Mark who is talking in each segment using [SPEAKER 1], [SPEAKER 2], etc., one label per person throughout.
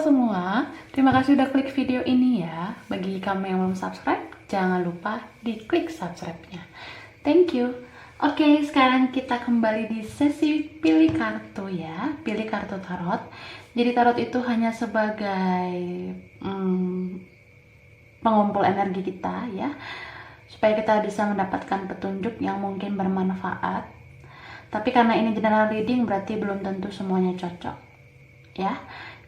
[SPEAKER 1] semua, terima kasih udah klik video ini ya. Bagi kamu yang belum subscribe, jangan lupa diklik subscribe-nya. Thank you. Oke, sekarang kita kembali di sesi pilih kartu ya. Pilih kartu tarot. Jadi tarot itu hanya sebagai pengumpul energi kita ya, supaya kita bisa mendapatkan petunjuk yang mungkin bermanfaat. Tapi karena ini general reading, berarti belum tentu semuanya cocok ya.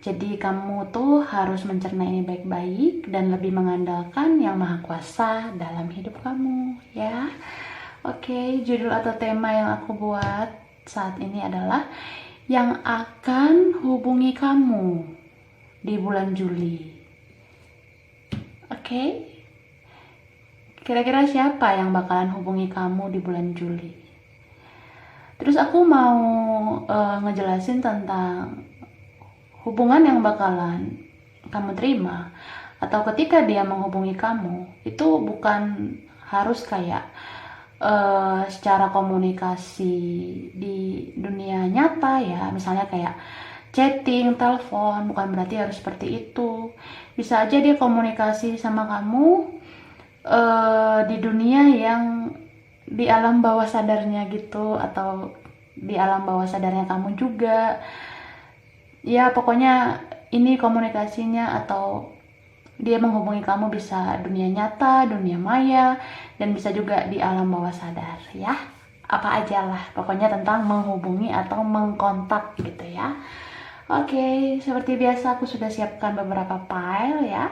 [SPEAKER 1] Jadi kamu tuh harus mencerna ini baik-baik dan lebih mengandalkan Yang Maha Kuasa dalam hidup kamu ya. Oke, judul atau tema yang aku buat saat ini adalah yang akan hubungi kamu di bulan Juli. Oke, kira-kira siapa yang bakalan hubungi kamu di bulan Juli? Terus aku mau ngejelasin tentang hubungan yang bakalan kamu terima atau ketika dia menghubungi kamu itu bukan harus kayak secara komunikasi di dunia nyata ya, misalnya kayak chatting, telepon, bukan berarti harus seperti itu. Bisa aja dia komunikasi sama kamu di dunia yang di alam bawah sadarnya gitu, atau di alam bawah sadarnya kamu juga. Ya pokoknya ini komunikasinya atau dia menghubungi kamu bisa dunia nyata, dunia maya, dan bisa juga di alam bawah sadar ya. Apa aja lah, pokoknya tentang menghubungi atau mengkontak gitu ya. Oke, seperti biasa aku sudah siapkan beberapa file ya.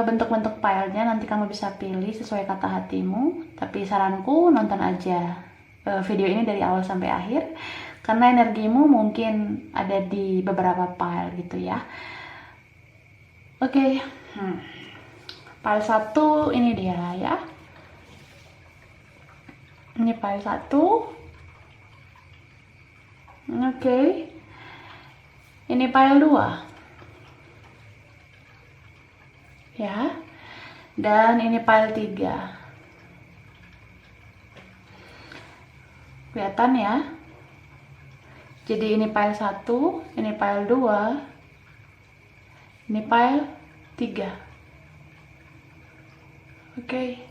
[SPEAKER 1] Bentuk-bentuk filenya nanti kamu bisa pilih sesuai kata hatimu. Tapi saranku nonton aja video ini dari awal sampai akhir, karena energimu mungkin ada di beberapa file gitu ya. Oke, file 1 ini dia ya. Ini file 1. Oke. Ini file 2. Ya. Dan ini file 3. Kelihatan ya? Jadi ini file 1, ini file 2, ini file 3. Oke.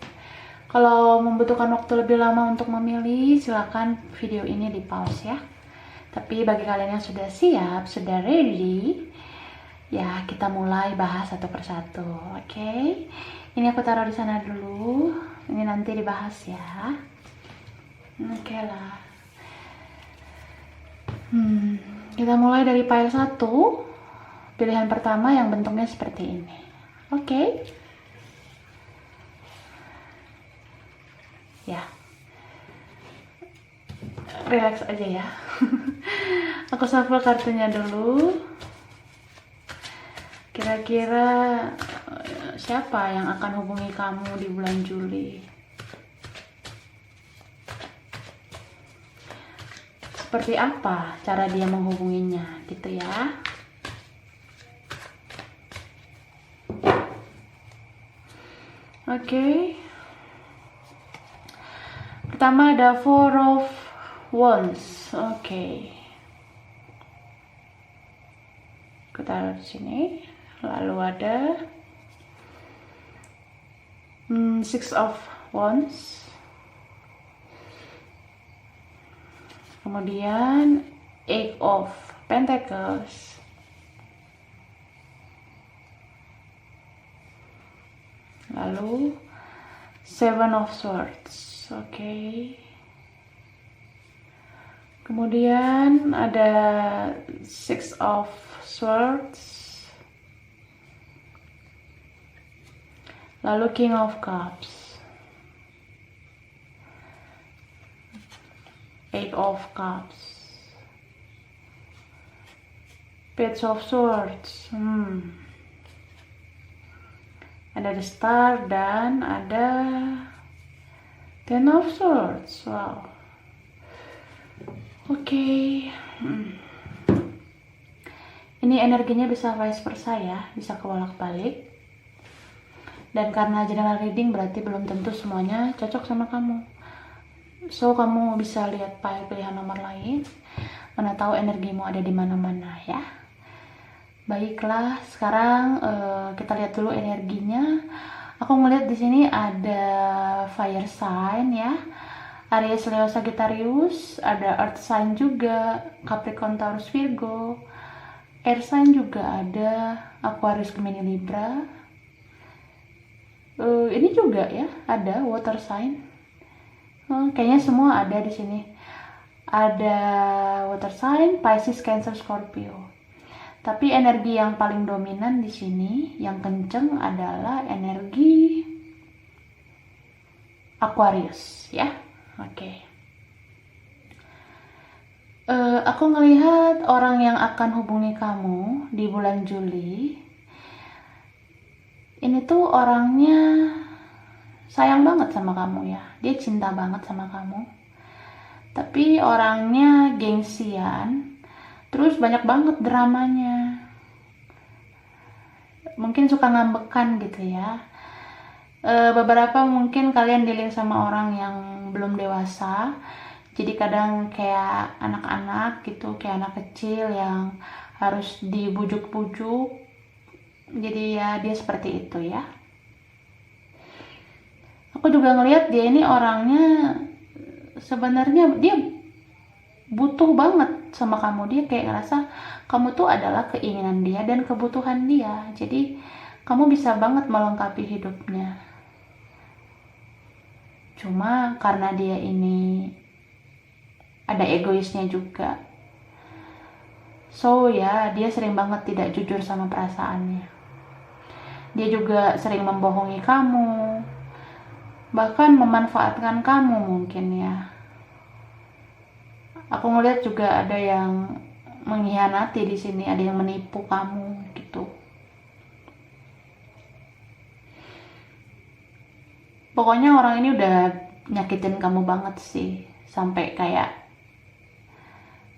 [SPEAKER 1] Kalau membutuhkan waktu lebih lama untuk memilih, silakan video ini di pause ya. Tapi bagi kalian yang sudah siap, sudah ready, ya kita mulai bahas satu persatu. Oke. Ini aku taruh di sana dulu. Ini nanti dibahas ya. Oke lah. Kita mulai dari file 1. Pilihan pertama yang bentuknya seperti ini. Oke. Ya. Relax aja ya. Aku shuffle kartunya dulu. Kira-kira siapa yang akan hubungi kamu di bulan Juli? Seperti apa cara dia menghubunginya gitu ya. Oke. Pertama ada Four of Wands. Oke. Kita taruh di sini. Lalu ada Six of Wands. Kemudian Eight of Pentacles. Lalu Seven of Swords. Oke. Kemudian ada Six of Swords. Lalu King of Cups. Eight of Cups. Page of Swords. Ada The Star dan ada Ten of Swords. Wow. Oke. Ini energinya bisa vice versa ya, bisa kebolak-balik. Dan karena general reading berarti belum tentu semuanya cocok sama kamu. So kamu bisa lihat file pilihan nomor lain, mana tahu energimu ada di mana-mana ya. Baiklah, sekarang kita lihat dulu energinya. Aku ngeliat di sini ada fire sign ya, Aries, Leo, Sagittarius, ada earth sign juga, Capricorn, Taurus, Virgo, air sign juga ada, Aquarius, Gemini, Libra. Ini juga ya, ada water sign. Kayaknya semua ada di sini. Ada water sign, Pisces, Cancer, Scorpio. Tapi energi yang paling dominan di sini, yang kenceng adalah energi Aquarius, ya. Oke. Aku ngelihat orang yang akan hubungi kamu di bulan Juli. Ini tuh orangnya sayang banget sama kamu ya. Dia cinta banget sama kamu. Tapi orangnya gengsian. Terus banyak banget dramanya. Mungkin suka ngambekan gitu ya. Beberapa mungkin kalian dealing sama orang yang belum dewasa. Jadi kadang kayak anak-anak gitu, kayak anak kecil yang harus dibujuk-bujuk. Jadi ya dia seperti itu ya. Aku juga ngelihat dia ini orangnya sebenarnya dia butuh banget sama kamu. Dia kayak ngerasa kamu tuh adalah keinginan dia dan kebutuhan dia. Jadi kamu bisa banget melengkapi hidupnya. Cuma karena dia ini ada egoisnya juga. So ya, dia sering banget tidak jujur sama perasaannya. Dia juga sering membohongi kamu. Bahkan memanfaatkan kamu mungkin ya. Aku ngeliat juga ada yang mengkhianati di sini, ada yang menipu kamu gitu. Pokoknya orang ini udah nyakitin kamu banget sih, sampai kayak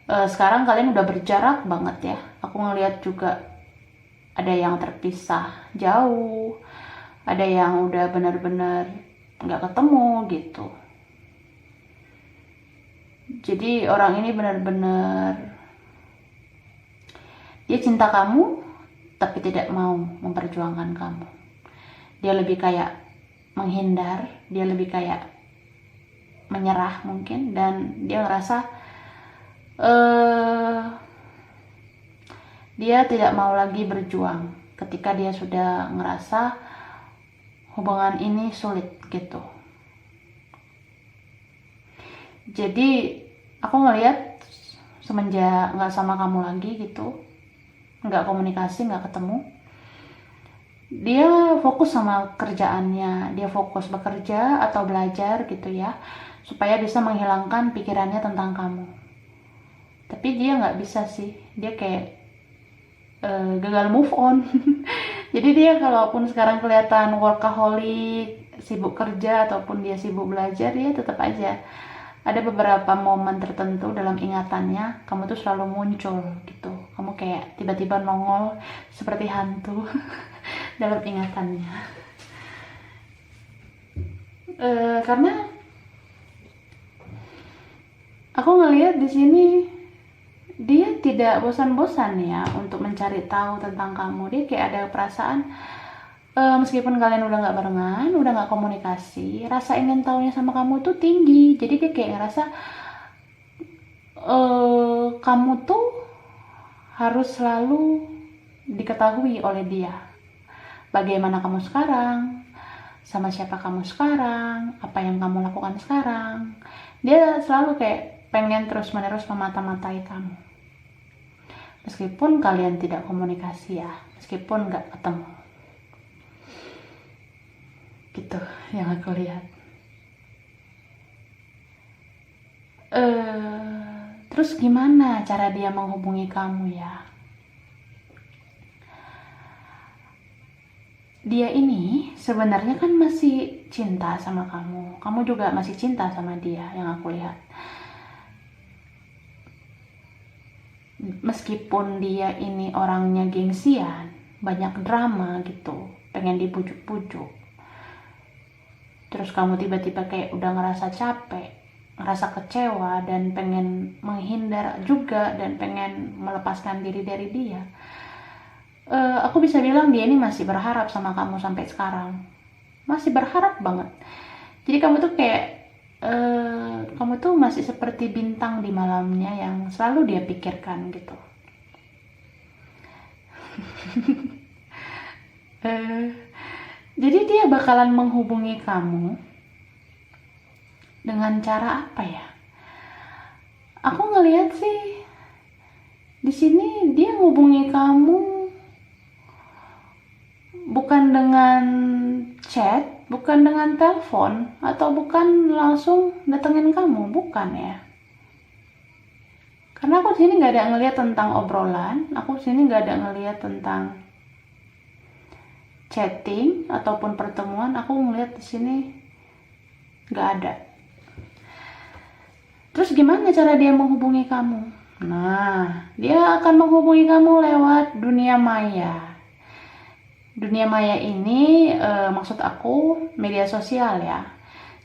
[SPEAKER 1] sekarang kalian udah berjarak banget ya. Aku ngeliat juga ada yang terpisah jauh, ada yang udah benar-benar nggak ketemu gitu. Jadi orang ini benar-benar dia cinta kamu tapi tidak mau memperjuangkan kamu. Dia lebih kayak menghindar, dia lebih kayak menyerah mungkin, dan dia ngerasa dia tidak mau lagi berjuang ketika dia sudah ngerasa hubungan ini sulit gitu. Jadi aku ngelihat semenjak nggak sama kamu lagi gitu, nggak komunikasi, nggak ketemu, dia fokus sama kerjaannya, dia fokus bekerja atau belajar gitu ya, supaya bisa menghilangkan pikirannya tentang kamu. Tapi dia nggak bisa sih, dia kayak gagal move on. Jadi dia kalaupun sekarang kelihatan workaholic, sibuk kerja ataupun dia sibuk belajar, dia tetap aja ada beberapa momen tertentu dalam ingatannya kamu tuh selalu muncul gitu. Kamu kayak tiba-tiba nongol seperti hantu dalam ingatannya. Karena aku ngelihat di sini dia tidak bosan-bosan ya untuk mencari tahu tentang kamu. Dia kayak ada perasaan meskipun kalian udah nggak barengan, udah nggak komunikasi, rasa ingin tahunya sama kamu tuh tinggi. Jadi dia kayak ngerasa kamu tuh harus selalu diketahui oleh dia. Bagaimana kamu sekarang, sama siapa kamu sekarang, apa yang kamu lakukan sekarang. Dia selalu kayak pengen terus-menerus memata-matai kamu. Meskipun kalian tidak komunikasi ya, meskipun nggak ketemu. Gitu yang aku lihat. Terus gimana cara dia menghubungi kamu ya? Dia ini sebenarnya kan masih cinta sama kamu. Kamu juga masih cinta sama dia yang aku lihat. Meskipun dia ini orangnya gengsian, banyak drama gitu, pengen dibujuk-bujuk. Terus kamu tiba-tiba kayak udah ngerasa capek, ngerasa kecewa, dan pengen menghindar juga, dan pengen melepaskan diri dari dia. aku bisa bilang dia ini masih berharap sama kamu sampai sekarang, masih berharap banget. Jadi kamu tuh kayak kamu tuh masih seperti bintang di malamnya yang selalu dia pikirkan gitu. Eh, jadi dia bakalan menghubungi kamu dengan cara apa ya? Aku ngelihat sih di sini dia ngubungi kamu bukan dengan chat, bukan dengan telepon, atau bukan langsung datengin kamu, bukan ya. Karena aku sini nggak ada ngelihat tentang obrolan, aku sini nggak ada ngelihat tentang chatting ataupun pertemuan. Aku ngelihat di sini nggak ada. Terus gimana cara dia menghubungi kamu? Nah, dia akan menghubungi kamu lewat dunia maya. Dunia maya ini maksud aku media sosial ya.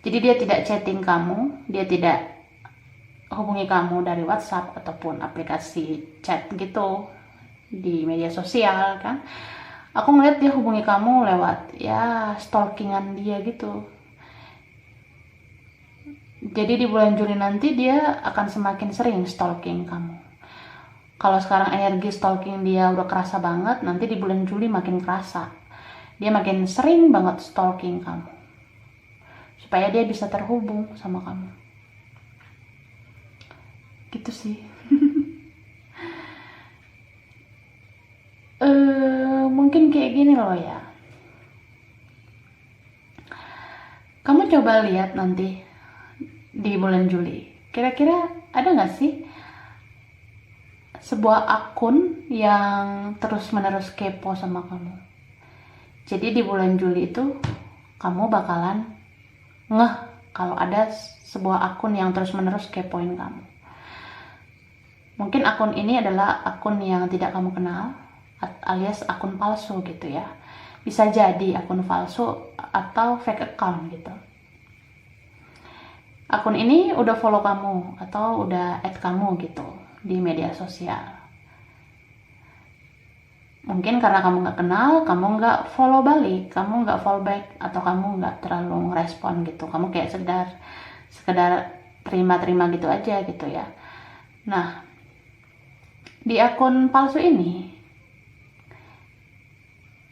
[SPEAKER 1] Jadi dia tidak chatting kamu, dia tidak hubungi kamu dari WhatsApp ataupun aplikasi chat gitu di media sosial kan. Aku ngeliat dia hubungi kamu lewat ya stalkingan dia gitu. Jadi di bulan Juli nanti dia akan semakin sering stalking kamu. Kalau sekarang energi stalking dia udah kerasa banget, nanti di bulan Juli makin kerasa. Dia makin sering banget stalking kamu. Supaya dia bisa terhubung sama kamu. Gitu sih. Mungkin kayak gini loh ya. Kamu coba lihat nanti di bulan Juli. Kira-kira ada gak sih sebuah akun yang terus-menerus kepo sama kamu? Jadi di bulan Juli itu kamu bakalan ngeh kalau ada sebuah akun yang terus-menerus kepoin kamu. Mungkin akun ini adalah akun yang tidak kamu kenal, alias akun palsu gitu ya. Bisa jadi akun palsu atau fake account gitu. Akun ini udah follow kamu atau udah add kamu gitu di media sosial. Mungkin karena kamu nggak kenal, kamu nggak follow balik, kamu nggak follow back, atau kamu nggak terlalu ngerespon gitu. Kamu kayak sekedar terima-terima gitu aja gitu ya. Nah, di akun palsu ini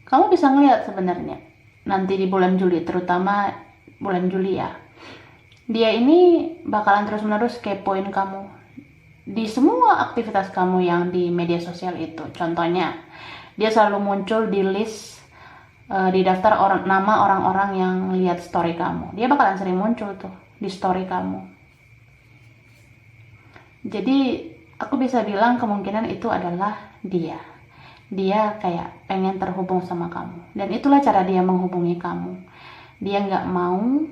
[SPEAKER 1] kamu bisa ngeliat sebenarnya nanti di bulan Juli, terutama bulan Juli ya, dia ini bakalan terus-menerus kepoin kamu di semua aktivitas kamu yang di media sosial itu. Contohnya, dia selalu muncul di list di daftar nama orang-orang yang lihat story kamu. Dia bakalan sering muncul tuh di story kamu. Jadi aku bisa bilang kemungkinan itu adalah dia. Dia kayak pengen terhubung sama kamu. Dan itulah cara dia menghubungi kamu. Dia nggak mau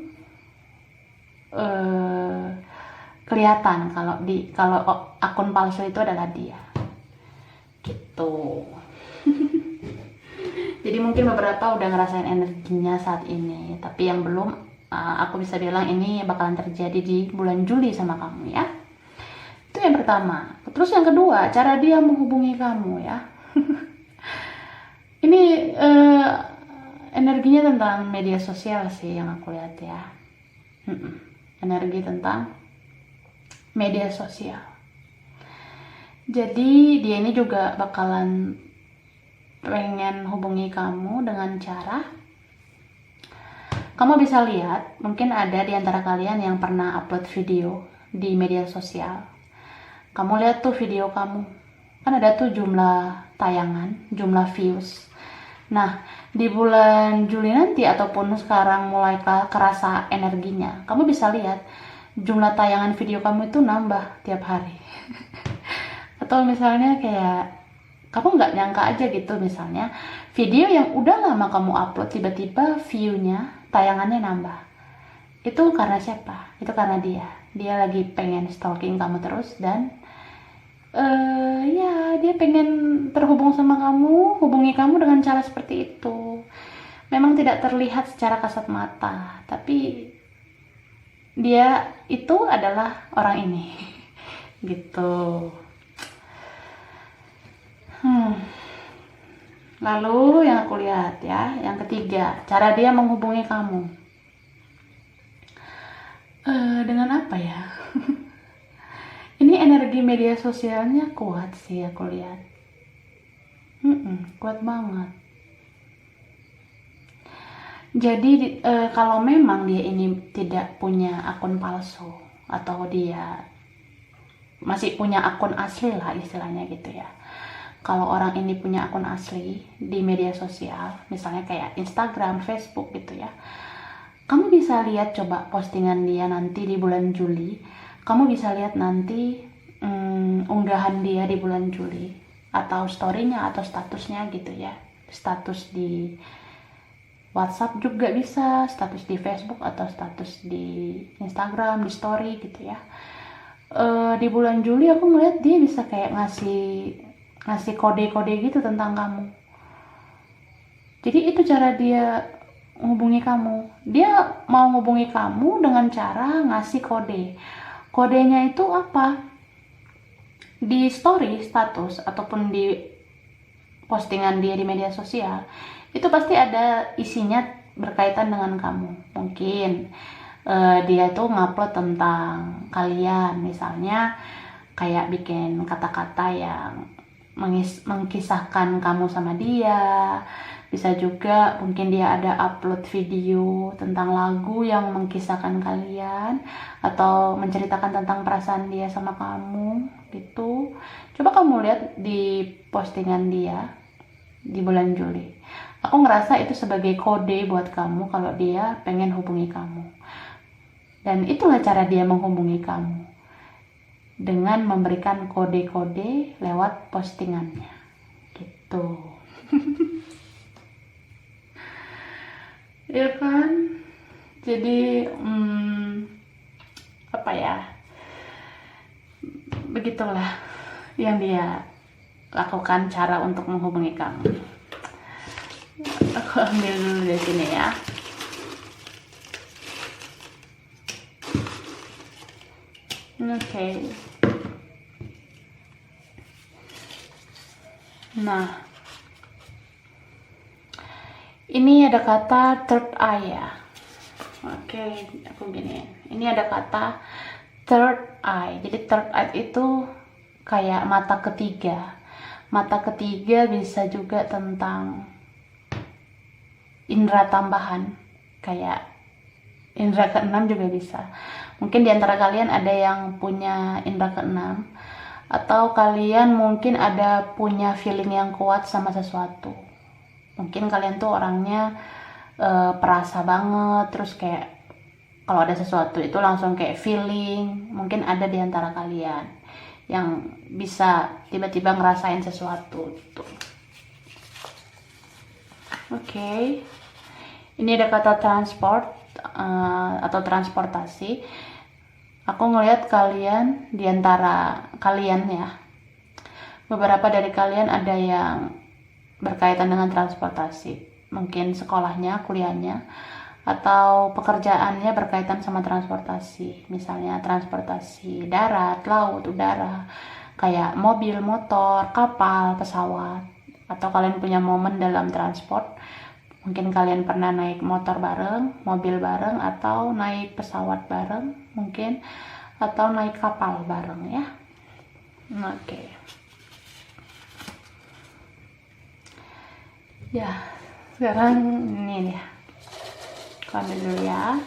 [SPEAKER 1] kelihatan kalau akun palsu itu adalah dia. Gitu. Jadi mungkin beberapa udah ngerasain energinya saat ini. Tapi yang belum, aku bisa bilang ini bakalan terjadi di bulan Juli sama kamu ya. Itu yang pertama. Terus yang kedua, cara dia menghubungi kamu ya. Ini energinya tentang media sosial sih yang aku lihat ya. Energi tentang media sosial. Jadi dia ini juga bakalan pengen hubungi kamu dengan cara, kamu bisa lihat, mungkin ada di antara kalian yang pernah upload video di media sosial. Kamu lihat tuh video kamu, kan ada tuh jumlah tayangan, jumlah views. Nah, di bulan Juli nanti ataupun sekarang mulai kerasa energinya, kamu bisa lihat jumlah tayangan video kamu itu nambah tiap hari. Atau misalnya kayak kamu nggak nyangka aja gitu, misalnya video yang udah lama kamu upload tiba-tiba view-nya, tayangannya nambah. Itu karena siapa? Itu karena dia lagi pengen stalking kamu terus dan ya dia pengen terhubung sama kamu, hubungi kamu dengan cara seperti itu. Memang tidak terlihat secara kasat mata, tapi dia itu adalah orang ini. Gitu. Lalu yang aku lihat ya, yang ketiga, cara dia menghubungi kamu. Dengan apa ya? Ini energi media sosialnya kuat sih aku lihat. Kuat banget. Jadi kalau memang dia ini tidak punya akun palsu atau dia masih punya akun asli lah istilahnya gitu ya. Kalau orang ini punya akun asli di media sosial, misalnya kayak Instagram, Facebook gitu ya. Kamu bisa lihat coba postingan dia nanti di bulan Juli. Kamu bisa lihat nanti unggahan dia di bulan Juli atau story-nya atau statusnya gitu ya. Status di WhatsApp juga bisa, status di Facebook atau status di Instagram, di story gitu ya. Di bulan Juli aku ngeliat dia bisa kayak ngasih kode-kode gitu tentang kamu. Jadi itu cara dia menghubungi kamu. Dia mau menghubungi kamu dengan cara ngasih kode. Kodenya itu apa? Di story, status, ataupun di postingan dia di media sosial, itu pasti ada isinya berkaitan dengan kamu. Mungkin dia tuh ngupload tentang kalian, misalnya kayak bikin kata-kata yang mengkisahkan kamu sama dia. Bisa juga mungkin dia ada upload video tentang lagu yang mengkisahkan kalian atau menceritakan tentang perasaan dia sama kamu gitu. Coba kamu lihat di postingan dia di bulan Juli. Aku ngerasa itu sebagai kode buat kamu kalau dia pengen hubungi kamu. Dan itulah cara dia menghubungi kamu, dengan memberikan kode-kode lewat postingannya gitu. Ya kan, jadi apa ya, begitulah yang dia lakukan cara untuk menghubungi kamu. Aku ambil dulu dari sini ya. Oke. Nah, ini ada kata third eye ya. Oke, aku gini. Ini ada kata third eye. Jadi third eye itu kayak mata ketiga. Mata ketiga bisa juga tentang indera tambahan, kayak indera keenam juga bisa. Mungkin diantara kalian ada yang punya indera keenam, atau kalian mungkin ada punya feeling yang kuat sama sesuatu. Mungkin kalian tuh orangnya perasa banget, terus kayak kalau ada sesuatu itu langsung kayak feeling. Mungkin ada diantara kalian yang bisa tiba-tiba ngerasain sesuatu gitu. Oke. Ini ada kata transport atau transportasi. Aku ngelihat kalian, diantara kalian ya, beberapa dari kalian ada yang berkaitan dengan transportasi. Mungkin sekolahnya, kuliahnya, atau pekerjaannya berkaitan sama transportasi. Misalnya transportasi darat, laut, udara, kayak mobil, motor, kapal, pesawat. Atau kalian punya momen dalam transport. Mungkin kalian pernah naik motor bareng, mobil bareng, atau naik pesawat bareng, mungkin, atau naik kapal bareng ya. Oke. Ya, sekarang ini nih. Aku ambil dulu ya.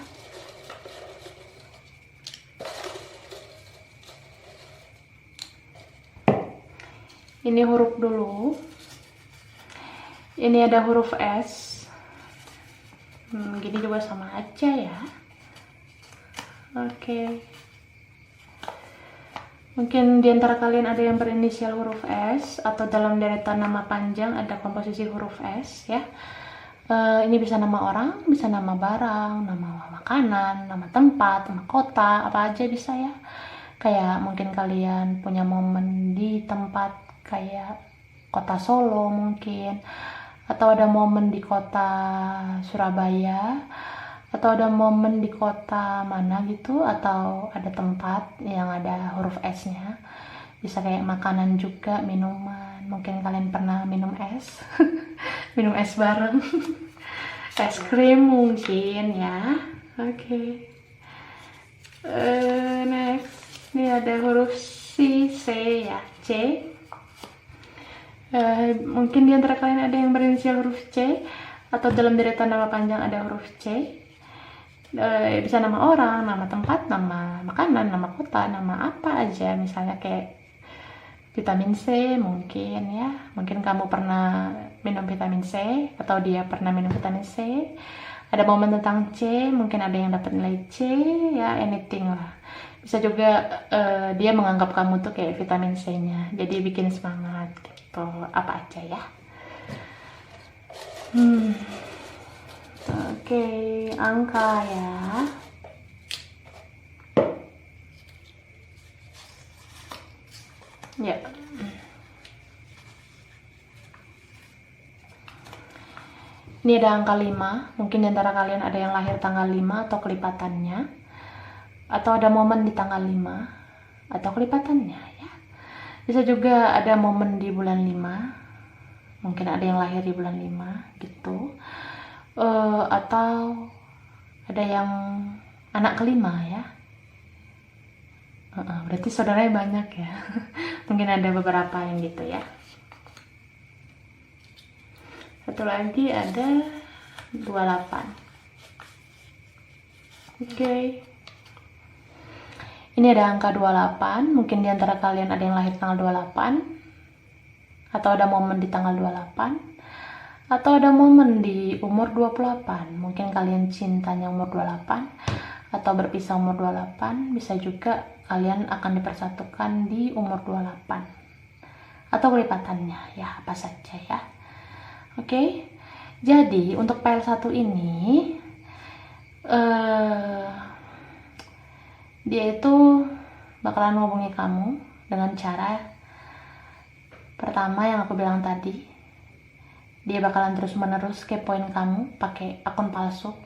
[SPEAKER 1] Ini huruf dulu. Ini ada huruf S. Gini juga sama aja ya. Oke. Mungkin diantara kalian ada yang berinisial huruf S, atau dalam deretan nama panjang ada komposisi huruf S ya. Ini bisa nama orang, bisa nama barang, nama makanan, nama tempat, nama kota, apa aja bisa ya. Kayak mungkin kalian punya momen di tempat kayak kota Solo mungkin, atau ada momen di kota Surabaya, atau ada momen di kota mana gitu, atau ada tempat yang ada huruf S-nya. Bisa kayak makanan juga, minuman. Mungkin kalian pernah minum es. minum es bareng. Es krim mungkin ya. Oke. Next, ini ada huruf C ya, C. Mungkin di antara kalian ada yang berinisial huruf C, atau dalam deretan nama panjang ada huruf C. Bisa nama orang, nama tempat, nama makanan, nama kota, nama apa aja, misalnya kayak vitamin C mungkin ya. Mungkin kamu pernah minum vitamin C, atau dia pernah minum vitamin C. Ada momen tentang C, mungkin ada yang dapat nilai C ya, anything lah. Bisa juga dia menganggap kamu tuh kayak vitamin C-nya, jadi bikin semangat gitu, apa aja ya. Oke, angka ya. Ya. Ini ada angka 5, mungkin di antara kalian ada yang lahir tanggal 5 atau kelipatannya, atau ada momen di tanggal 5 atau kelipatannya ya. Bisa juga ada momen di bulan 5, mungkin ada yang lahir di bulan 5 gitu. Atau ada yang anak kelima ya. Berarti saudaranya banyak ya. Mungkin ada beberapa yang gitu ya. Satu lagi ada 28. Oke. Ini ada angka 28, mungkin di antara kalian ada yang lahir tanggal 28, atau ada momen di tanggal 28, atau ada momen di umur 28. Mungkin kalian cintanya umur 28, atau berpisah umur 28, bisa juga kalian akan dipersatukan di umur 28. Atau kelipatannya, ya apa saja ya. Oke, jadi untuk PL1 ini dia itu bakalan menghubungi kamu dengan cara pertama yang aku bilang tadi. Dia bakalan terus menerus kepoin kamu pakai akun palsu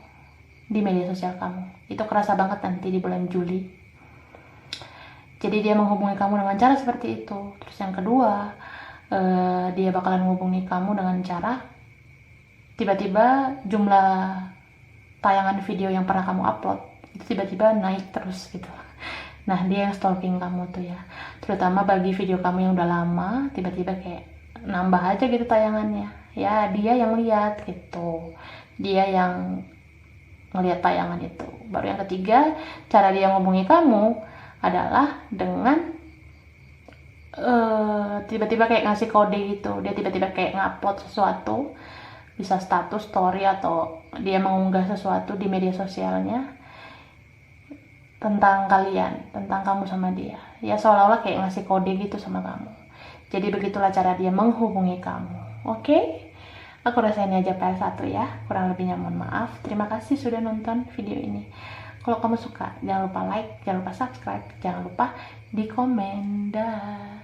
[SPEAKER 1] di media sosial kamu. Itu kerasa banget nanti di bulan Juli. Jadi dia menghubungi kamu dengan cara seperti itu. Terus yang kedua, dia bakalan menghubungi kamu dengan cara tiba-tiba jumlah tayangan video yang pernah kamu upload itu tiba-tiba naik terus gitu. Nah, dia yang stalking kamu tuh ya, terutama bagi video kamu yang udah lama, tiba-tiba kayak nambah aja gitu tayangannya ya. Dia yang lihat gitu, dia yang ngelihat tayangan itu. Baru yang ketiga, cara dia menghubungi kamu adalah dengan tiba-tiba kayak ngasih kode gitu. Dia tiba-tiba kayak ngupload sesuatu, bisa status, story, atau dia mengunggah sesuatu di media sosialnya tentang kalian, tentang kamu sama dia ya, seolah-olah kayak ngasih kode gitu sama kamu. Jadi begitulah cara dia menghubungi kamu. Oke? Aku rasa ini aja PL1 ya, kurang lebihnya mohon maaf. Terima kasih sudah nonton video ini. Kalau kamu suka, jangan lupa like, jangan lupa subscribe, jangan lupa di komen. Dah.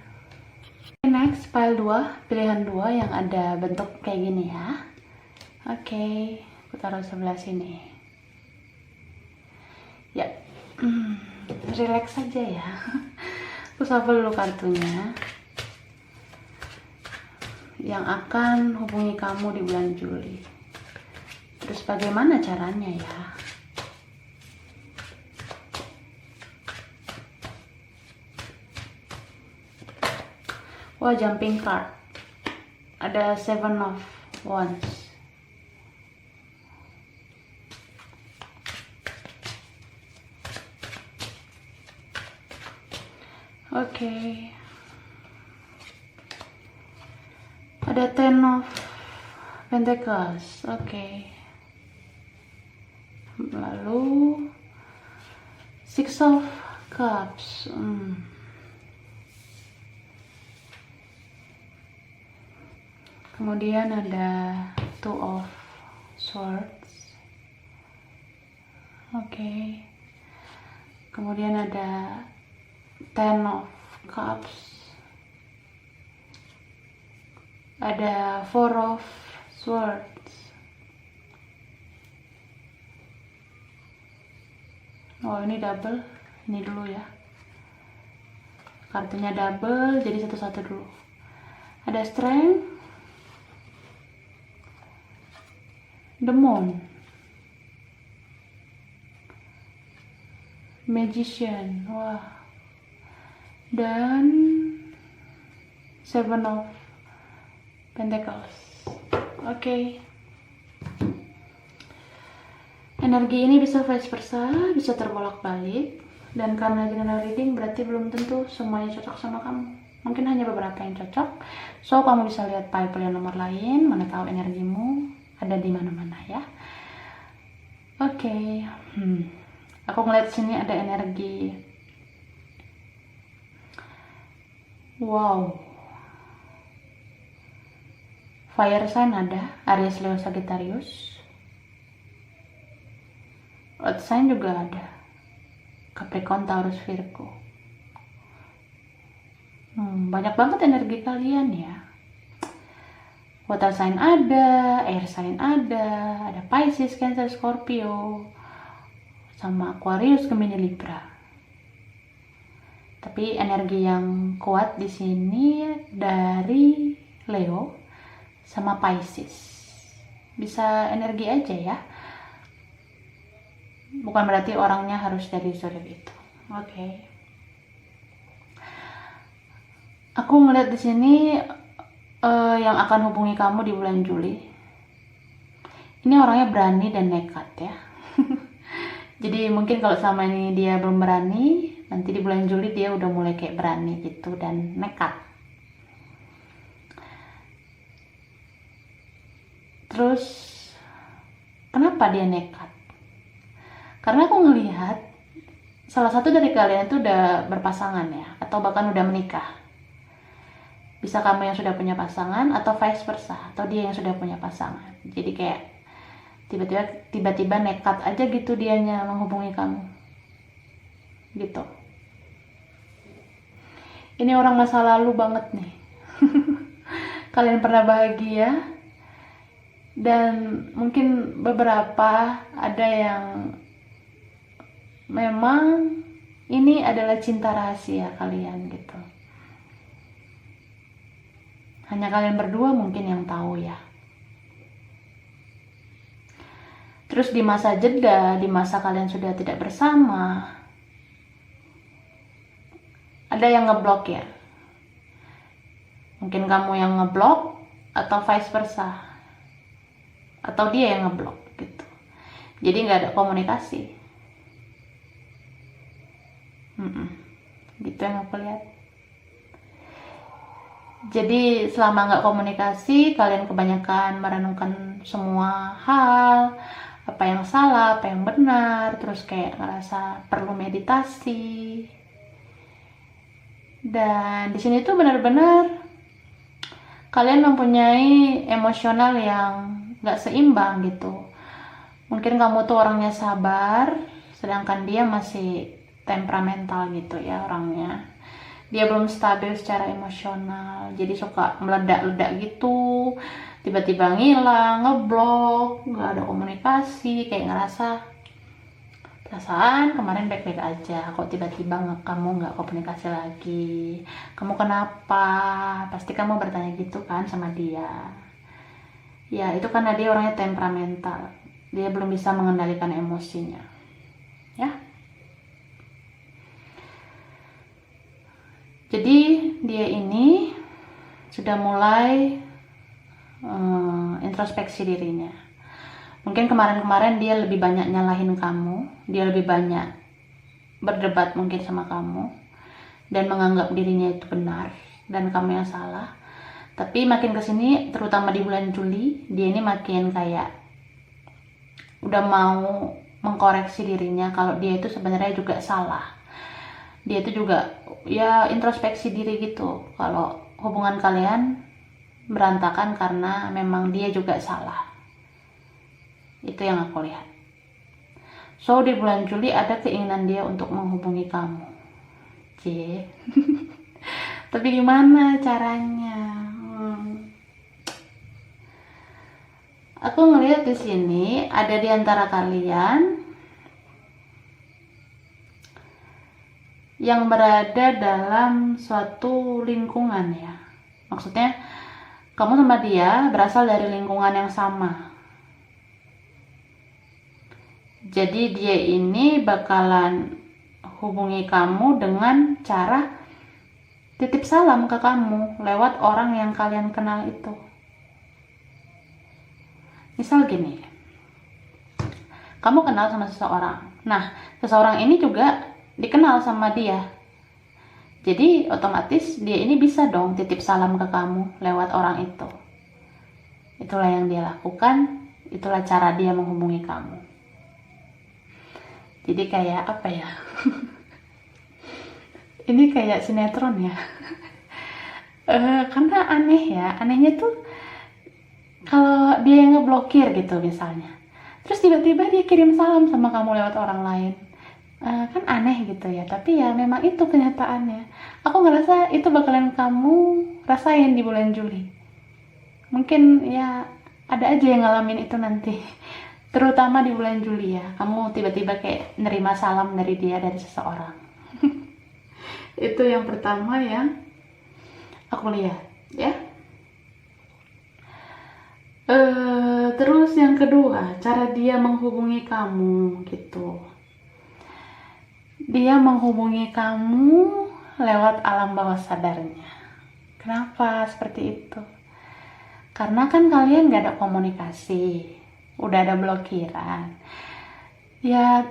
[SPEAKER 1] Next, file 2, pilihan 2 yang ada bentuk kayak gini ya. Oke, aku taruh sebelah sini. Ya, relax saja ya. Aku shuffle dulu kartunya yang akan hubungi kamu di bulan Juli. Terus bagaimana caranya ya? Wah, jumping card. Ada 7 of Wands. Oke. Ada 10 of Pentacles. Oke. Lalu 6 of Cups. Kemudian ada 2 of Swords. Oke. Kemudian ada 10 of Cups. Ada 4 of Swords. Oh, ini double. Ini dulu ya. Kartunya double, jadi satu-satu dulu. Ada Strength. The Moon, Magician, wah, dan Seven of Pentacles. Oke. Energi ini bisa vice versa, bisa terbolak-balik, dan karena general reading berarti belum tentu semuanya cocok sama kamu. Mungkin hanya beberapa yang cocok. So, kamu bisa lihat pipe yang nomor lain, mana tahu energimu ada di mana-mana ya. Oke. Aku ngeliat sini ada energi. Wow. Fire sign ada, Aries, Leo, Sagittarius. Earth sign juga ada, Capricorn, Taurus, Virgo. Banyak banget energi kalian ya. Water sign ada, air sign ada Pisces, Cancer, Scorpio, sama Aquarius, Gemini, Libra. Tapi energi yang kuat di sini dari Leo sama Pisces. Bisa energi aja ya. Bukan berarti orangnya harus dari zodiak itu. Oke. Aku ngeliat di sini yang akan hubungi kamu di bulan Juli. Ini orangnya berani dan nekat ya. Jadi mungkin kalau selama ini dia belum berani, nanti di bulan Juli dia udah mulai kayak berani gitu dan nekat. Terus kenapa dia nekat? Karena aku ngelihat salah satu dari kalian itu udah berpasangan ya, atau bahkan udah menikah. Bisa kamu yang sudah punya pasangan atau vice versa, atau dia yang sudah punya pasangan. Jadi kayak tiba-tiba nekat aja gitu dianya menghubungi kamu. Gitu. Ini orang masa lalu banget nih. Kalian pernah bahagia dan mungkin beberapa ada yang memang ini adalah cinta rahasia kalian gitu. Hanya kalian berdua mungkin yang tahu ya. Terus di masa jeda, di masa kalian sudah tidak bersama, ada yang ngeblok ya. Mungkin kamu yang ngeblok atau vice versa. Atau dia yang ngeblok gitu. Jadi nggak ada komunikasi. Gitu yang aku lihat. Jadi selama nggak komunikasi, kalian kebanyakan merenungkan semua hal, apa yang salah, apa yang benar, terus kayak ngerasa perlu meditasi. Dan di sini tuh benar-benar kalian mempunyai emosional yang nggak seimbang gitu. Mungkin kamu tuh orangnya sabar, sedangkan dia masih temperamental gitu ya orangnya. Dia belum stabil secara emosional, jadi suka meledak-ledak gitu, tiba-tiba ngilang, ngeblok, nggak ada komunikasi, kayak ngerasa perasaan kemarin baik-baik aja, kok tiba-tiba kamu nggak komunikasi lagi, kamu kenapa? Pasti kamu bertanya gitu kan sama dia. Ya itu karena dia orangnya temperamental, dia belum bisa mengendalikan emosinya, ya. Jadi dia ini sudah mulai introspeksi dirinya. Mungkin kemarin-kemarin dia lebih banyak nyalahin kamu, dia lebih banyak berdebat mungkin sama kamu, dan menganggap dirinya itu benar, dan kamu yang salah. Tapi makin kesini, terutama di bulan Juli, dia ini makin kayak udah mau mengkoreksi dirinya kalau dia itu sebenarnya juga salah. Dia itu juga ya introspeksi diri gitu kalau hubungan kalian berantakan karena memang dia juga salah. Itu yang aku lihat. So di bulan Juli ada keinginan dia untuk menghubungi kamu. Tapi gimana caranya? Aku ngelihat di sini ada di antara kalian yang berada dalam suatu lingkungan ya. Maksudnya kamu sama dia berasal dari lingkungan yang sama. Jadi dia ini bakalan hubungi kamu dengan cara titip salam ke kamu lewat orang yang kalian kenal itu. Misal gini, kamu kenal sama seseorang. Nah, seseorang ini juga dikenal sama dia. Jadi otomatis dia ini bisa dong titip salam ke kamu lewat orang itu. Itulah yang dia lakukan, itulah cara dia menghubungi kamu. Jadi kayak apa ya? Ini kayak sinetron ya. Karena aneh ya, anehnya tuh kalau dia yang ngeblokir gitu misalnya, terus tiba-tiba dia kirim salam sama kamu lewat orang lain. Kan aneh gitu ya, tapi ya memang itu kenyataannya. Aku ngerasa itu bakalan kamu rasain di bulan Juli. Mungkin ya ada aja yang ngalamin itu nanti, terutama di bulan Juli ya, kamu tiba-tiba kayak nerima salam dari dia, dari seseorang. Itu yang pertama yang aku lihat ya. Terus yang kedua, cara dia menghubungi kamu gitu. Dia menghubungi kamu lewat alam bawah sadarnya. Kenapa seperti itu? Karena kan kalian gak ada komunikasi, udah ada blokiran. Ya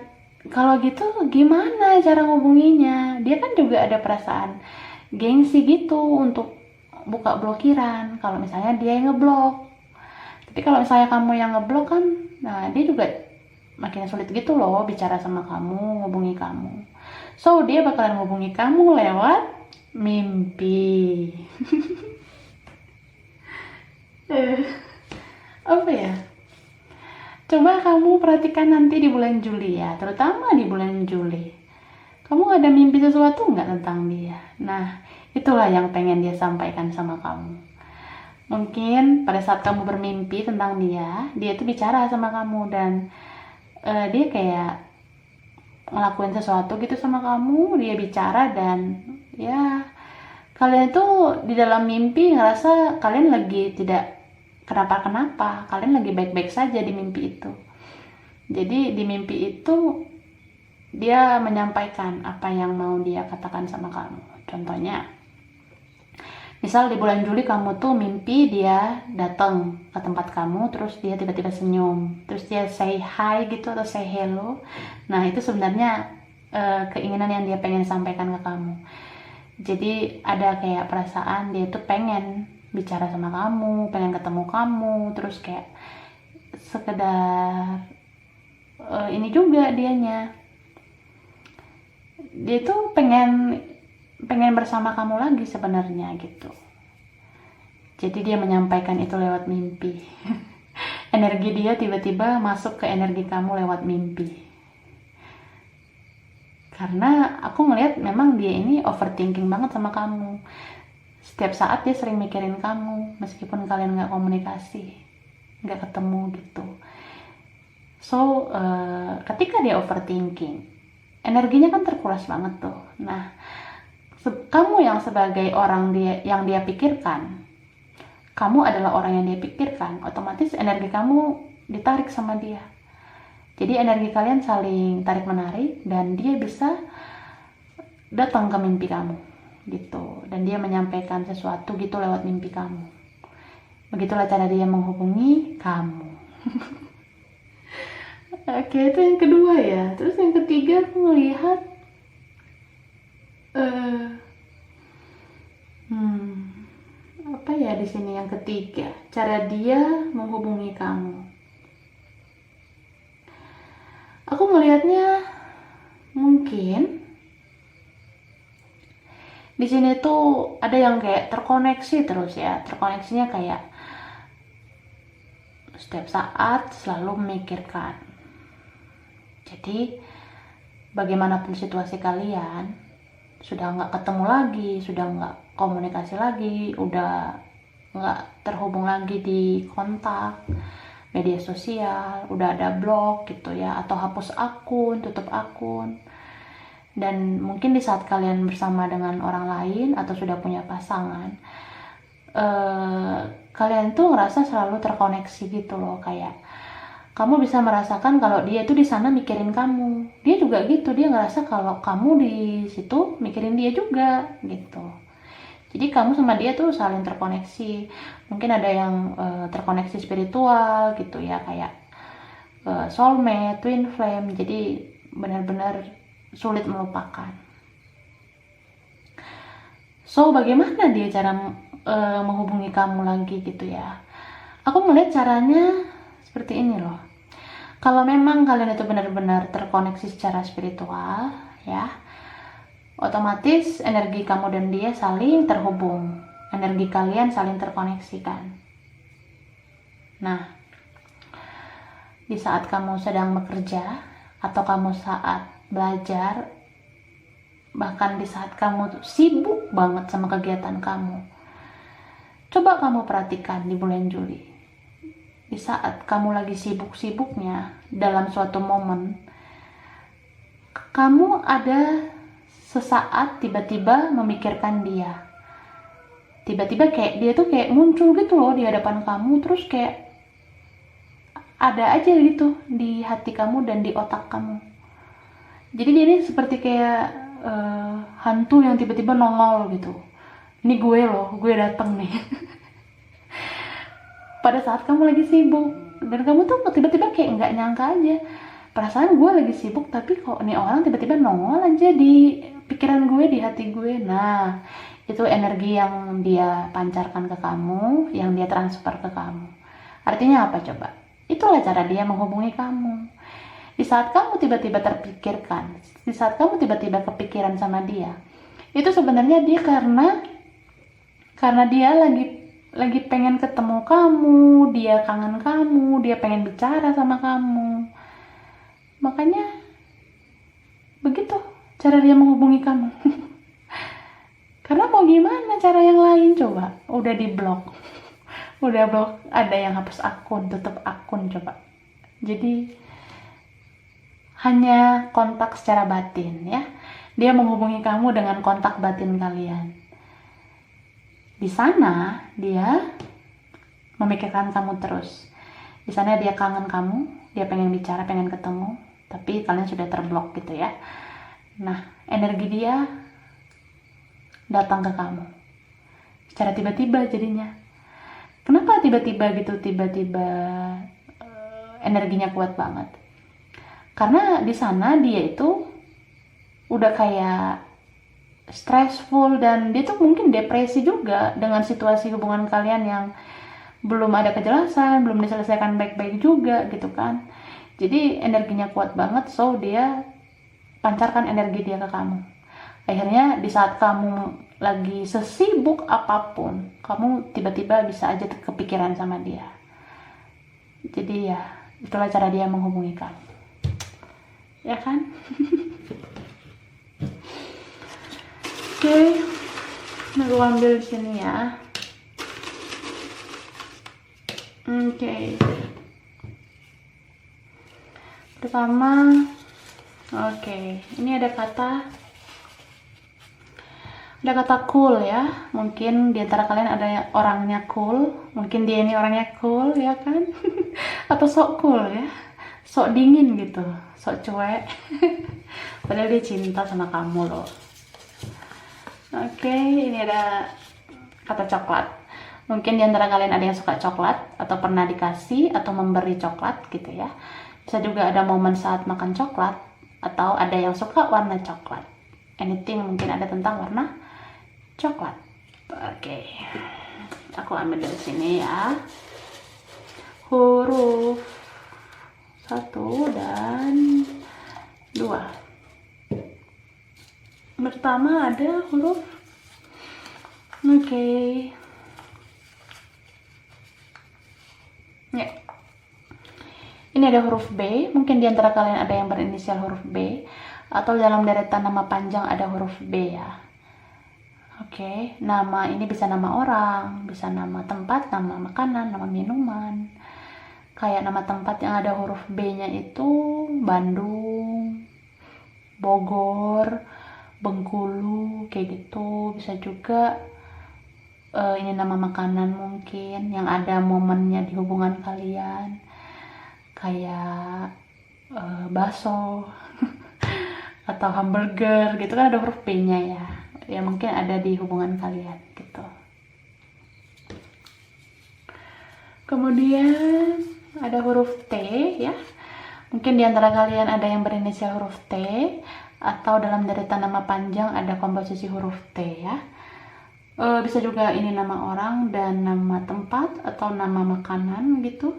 [SPEAKER 1] kalau gitu gimana cara ngubunginya? Dia kan juga ada perasaan gengsi gitu untuk buka blokiran kalau misalnya dia yang ngeblok. Tapi kalau misalnya kamu yang ngeblok kan, nah dia juga makin sulit gitu loh bicara sama kamu, ngubungi kamu. So dia bakalan ngubungi kamu lewat mimpi. Apa ya? Coba kamu perhatikan nanti di bulan Juli ya, terutama di bulan Juli. Kamu ada mimpi sesuatu nggak tentang dia? Nah, itulah yang pengen dia sampaikan sama kamu. Mungkin pada saat kamu bermimpi tentang dia tuh bicara sama kamu dan dia kayak ngelakuin sesuatu gitu sama kamu, dia bicara dan ya kalian tuh di dalam mimpi ngerasa kalian lagi tidak kenapa-kenapa, kalian lagi baik-baik saja di mimpi itu. Jadi di mimpi itu dia menyampaikan apa yang mau dia katakan sama kamu. Contohnya, misal di bulan Juli kamu tuh mimpi dia datang ke tempat kamu, terus dia tiba-tiba senyum, terus dia say hi gitu atau say hello. Nah itu sebenarnya keinginan yang dia pengen sampaikan ke kamu. Jadi ada kayak perasaan dia tuh pengen bicara sama kamu, pengen ketemu kamu, terus kayak sekedar ini juga dia tuh pengen bersama kamu lagi sebenarnya gitu. Jadi dia menyampaikan itu lewat mimpi. Energi dia tiba-tiba masuk ke energi kamu lewat mimpi. Karena aku ngelihat memang dia ini overthinking banget sama kamu. Setiap saat dia sering mikirin kamu, meskipun kalian nggak komunikasi, nggak ketemu gitu. So, ketika dia overthinking, energinya kan terkuras banget tuh. Nah, kamu yang sebagai orang yang dia pikirkan, kamu adalah orang yang dia pikirkan, otomatis energi kamu ditarik sama dia. Jadi energi kalian saling tarik menarik dan dia bisa datang ke mimpi kamu gitu, dan dia menyampaikan sesuatu gitu lewat mimpi kamu. Begitulah cara dia menghubungi kamu. Oke, itu yang kedua ya. Terus yang ketiga aku melihat apa ya di sini yang ketiga, cara dia menghubungi kamu. Aku melihatnya mungkin di sini tuh ada yang kayak terkoneksi terus ya. Terkoneksinya kayak setiap saat selalu memikirkan. Jadi bagaimanapun situasi kalian, sudah nggak ketemu lagi, sudah nggak komunikasi lagi, udah nggak terhubung lagi di kontak media sosial, udah ada blog gitu ya, atau hapus akun, tutup akun. Dan mungkin di saat kalian bersama dengan orang lain atau sudah punya pasangan, kalian tuh ngerasa selalu terkoneksi gitu loh, kayak kamu bisa merasakan kalau dia itu di sana mikirin kamu. Dia juga gitu, dia ngerasa kalau kamu di situ mikirin dia juga gitu. Jadi kamu sama dia tuh saling terkoneksi. Mungkin ada yang terkoneksi spiritual gitu ya, kayak soulmate, twin flame. Jadi benar-benar sulit melupakan. So bagaimana dia cara menghubungi kamu lagi gitu ya? Aku melihat caranya seperti ini loh. Kalau memang kalian itu benar-benar terkoneksi secara spiritual, ya, otomatis energi kamu dan dia saling terhubung. Energi kalian saling terkoneksikan. Nah, di saat kamu sedang bekerja, atau kamu saat belajar, bahkan di saat kamu sibuk banget sama kegiatan kamu, coba kamu perhatikan di bulan Juli. Di saat kamu lagi sibuk-sibuknya dalam suatu momen, kamu ada sesaat tiba-tiba memikirkan dia. Tiba-tiba kayak dia tuh kayak muncul gitu loh di hadapan kamu, terus kayak ada aja gitu di hati kamu dan di otak kamu. Jadi dia ini seperti kayak hantu yang tiba-tiba nongol gitu. Ini gue loh, gue dateng nih. Pada saat kamu lagi sibuk, dan kamu tuh tiba-tiba kayak nggak nyangka aja, perasaan gue lagi sibuk tapi kok nih orang tiba-tiba nongol aja di pikiran gue, di hati gue. Nah, itu energi yang dia pancarkan ke kamu, yang dia transfer ke kamu. Artinya apa coba? Itulah cara dia menghubungi kamu. Di saat kamu tiba-tiba terpikirkan, di saat kamu tiba-tiba kepikiran sama dia, itu sebenarnya dia karena dia lagi pengen ketemu kamu, dia kangen kamu, dia pengen bicara sama kamu. Makanya begitu cara dia menghubungi kamu. Karena mau gimana cara yang lain coba? Udah di blok. Udah blok, ada yang hapus akun, tutup akun coba. Jadi hanya kontak secara batin ya. Dia menghubungi kamu dengan kontak batin kalian. Di sana dia memikirkan kamu terus. Di sana dia kangen kamu, dia pengen bicara, pengen ketemu, tapi kalian sudah terblok gitu ya. Nah, energi dia datang ke kamu secara tiba-tiba jadinya. Kenapa tiba-tiba gitu, tiba-tiba energinya kuat banget? Karena di sana dia itu udah kayak stressful dan dia tuh mungkin depresi juga dengan situasi hubungan kalian yang belum ada kejelasan, belum diselesaikan baik-baik juga gitu kan. Jadi energinya kuat banget, so dia pancarkan energi dia ke kamu. Akhirnya di saat kamu lagi sesibuk apapun, kamu tiba-tiba bisa aja kepikiran sama dia. Jadi ya, itulah cara dia menghubungi kamu. Ya kan? Oke, aku ambil di sini ya. Oke. Pertama, ini ada kata cool ya. Mungkin di antara kalian ada orangnya cool, mungkin dia ini orangnya cool ya kan? Atau sok cool ya, sok dingin gitu, sok cuek. Padahal dia cinta sama kamu loh. Oke, ini ada kata coklat. Mungkin di antara kalian ada yang suka coklat, atau pernah dikasih, atau memberi coklat gitu ya. Bisa juga ada momen saat makan coklat, atau ada yang suka warna coklat. Anything mungkin ada tentang warna coklat. Oke, aku ambil dari sini ya. Huruf 1 dan 2. Pertama ada huruf ya. Ini ada huruf B. Mungkin di antara kalian ada yang berinisial huruf B, atau dalam deretan nama panjang ada huruf B ya. Oke, nama ini bisa nama orang, bisa nama tempat, nama makanan, nama minuman. Kayak nama tempat yang ada huruf B-nya itu Bandung, Bogor, Bengkulu, kayak gitu. Bisa juga ini nama makanan mungkin yang ada momennya di hubungan kalian. kayak bakso atau hamburger gitu kan ada huruf P-nya ya. Ya mungkin ada di hubungan kalian gitu. Kemudian ada huruf T ya. Mungkin di antara kalian ada yang berinisial huruf T atau dalam deretan nama panjang ada komposisi huruf T ya. Bisa juga ini nama orang dan nama tempat atau nama makanan gitu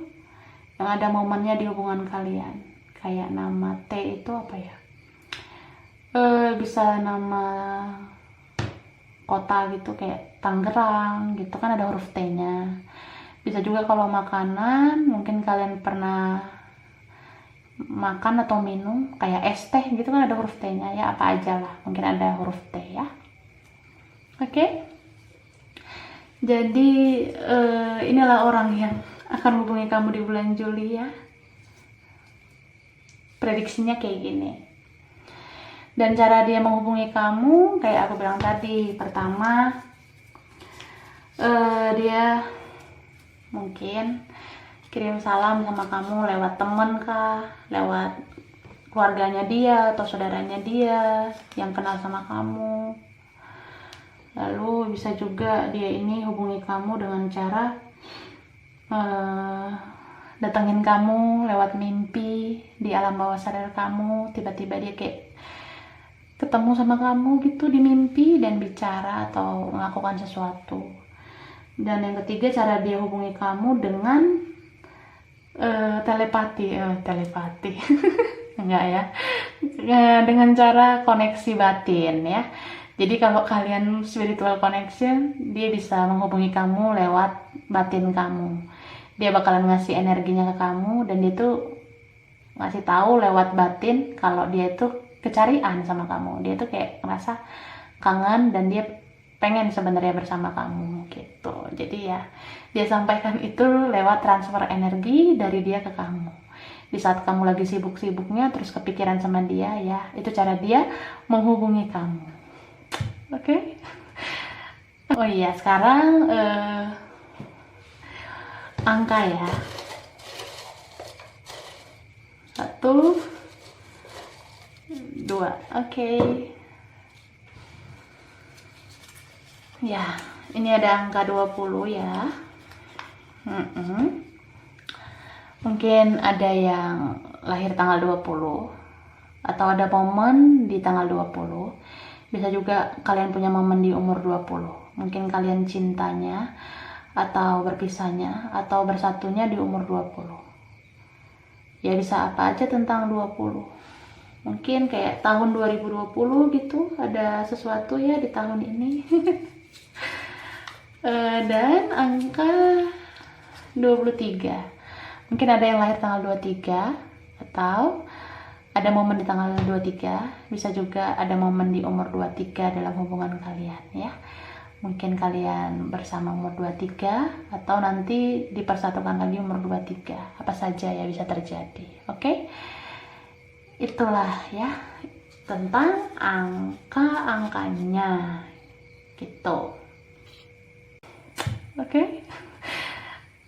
[SPEAKER 1] yang ada momennya di hubungan kalian. Kayak nama T itu apa ya? Bisa nama kota gitu kayak Tangerang gitu kan ada huruf T-nya. Bisa juga kalau makanan mungkin kalian pernah makan atau minum kayak es teh gitu kan ada huruf T-nya ya, apa aja lah mungkin ada huruf T ya. Oke. Jadi inilah orang yang akan hubungi kamu di bulan Juli ya. Prediksinya kayak gini. Dan cara dia menghubungi kamu kayak aku bilang tadi. Pertama, dia mungkin kirim salam sama kamu lewat temen kah, lewat keluarganya dia atau saudaranya dia yang kenal sama kamu. Lalu bisa juga dia ini hubungi kamu dengan cara datengin kamu lewat mimpi di alam bawah sadar kamu. Tiba-tiba dia kayak ketemu sama kamu gitu di mimpi dan bicara atau melakukan sesuatu. Dan yang ketiga, cara dia hubungi kamu dengan telepati enggak ya, dengan cara koneksi batin ya. Jadi kalau kalian spiritual connection, dia bisa menghubungi kamu lewat batin kamu. Dia bakalan ngasih energinya ke kamu dan dia tuh ngasih tahu lewat batin kalau dia tuh kecarian sama kamu. Dia tuh kayak ngerasa kangen dan dia pengen sebenarnya bersama kamu gitu. Jadi ya dia sampaikan itu lewat transfer energi dari dia ke kamu. Di saat kamu lagi sibuk-sibuknya terus kepikiran sama dia ya, itu cara dia menghubungi kamu. Oke. Oh iya, sekarang angka ya. 1, 2. Oke. Ya, ini ada angka 20 ya. Mungkin ada yang lahir tanggal 20 atau ada momen di tanggal 20. Bisa juga kalian punya momen di umur 20. Mungkin kalian cintanya atau berpisahnya atau bersatunya di umur 20. Ya bisa apa aja tentang 20. Mungkin kayak tahun 2020 gitu, ada sesuatu ya di tahun ini. Dan angka 23. Mungkin ada yang lahir tanggal 23 atau ada momen di tanggal 23, bisa juga ada momen di umur 23 dalam hubungan kalian ya. Mungkin kalian bersama umur 23 atau nanti dipersatukan lagi umur 23. Apa saja ya bisa terjadi. Oke? Itulah ya tentang angka-angkanya gitu. Oke?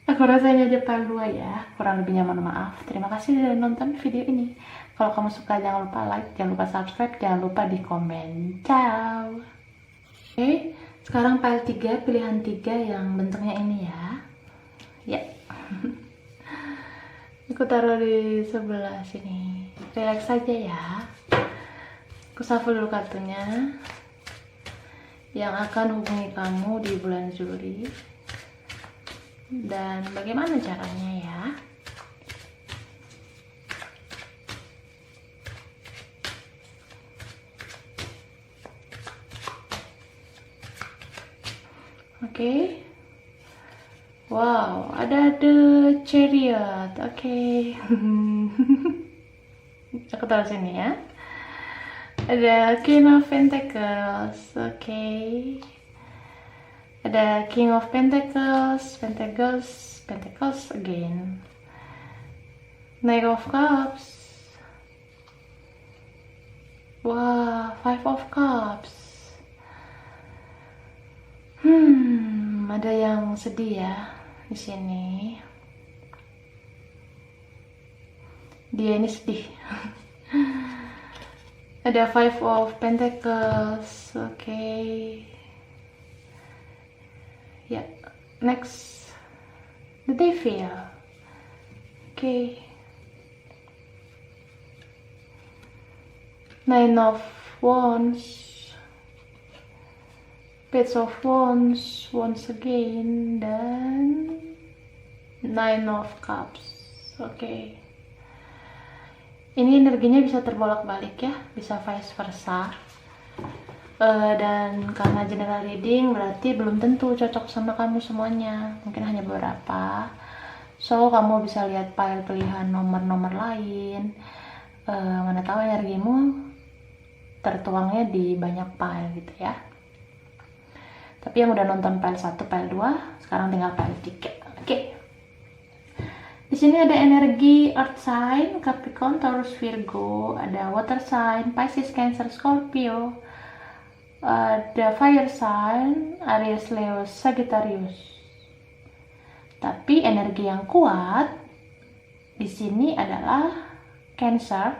[SPEAKER 1] Aku rasa ini aja part 2 ya. Kurang lebihnya mohon maaf. Terima kasih sudah nonton video ini. Kalau kamu suka jangan lupa like, jangan lupa subscribe, jangan lupa di komen. Ciao. Oke, sekarang file 3, pilihan 3 yang bentuknya ini ya. Ya. Aku taruh di sebelah sini. Relax saja ya. Aku shuffle dulu kartunya yang akan hubungi kamu di bulan Juli. Dan bagaimana caranya ya? Oke. Wow, ada The Chariot. Oke. Aku taruh sini ya. Ada Queen of Pentacles. Oke. Ada King of Pentacles, Pentacles again. Knight of Cups. Wah, Five of Cups. Ada yang sedih ya di sini. Dia ini sedih. Ada Five of Pentacles. Oke. Ya, next the Devil. Oke. Nine of Wands, Page of Wands once again, dan Nine of Cups. Oke. Ini energinya bisa terbolak-balik ya, bisa vice versa. Dan karena general reading berarti belum tentu cocok sama kamu semuanya, mungkin hanya beberapa. So kamu bisa lihat pile pilihan nomor-nomor lain. Mana tahu energimu tertuangnya di banyak pile gitu ya. Tapi yang udah nonton pile 1, pile 2, sekarang tinggal pile 3. Oke. Di sini ada energi Earth sign, Capricorn, Taurus, Virgo, ada Water sign, Pisces, Cancer, Scorpio, ada Fire sign, Aries, Leo, Sagittarius. Tapi energi yang kuat di sini adalah Cancer,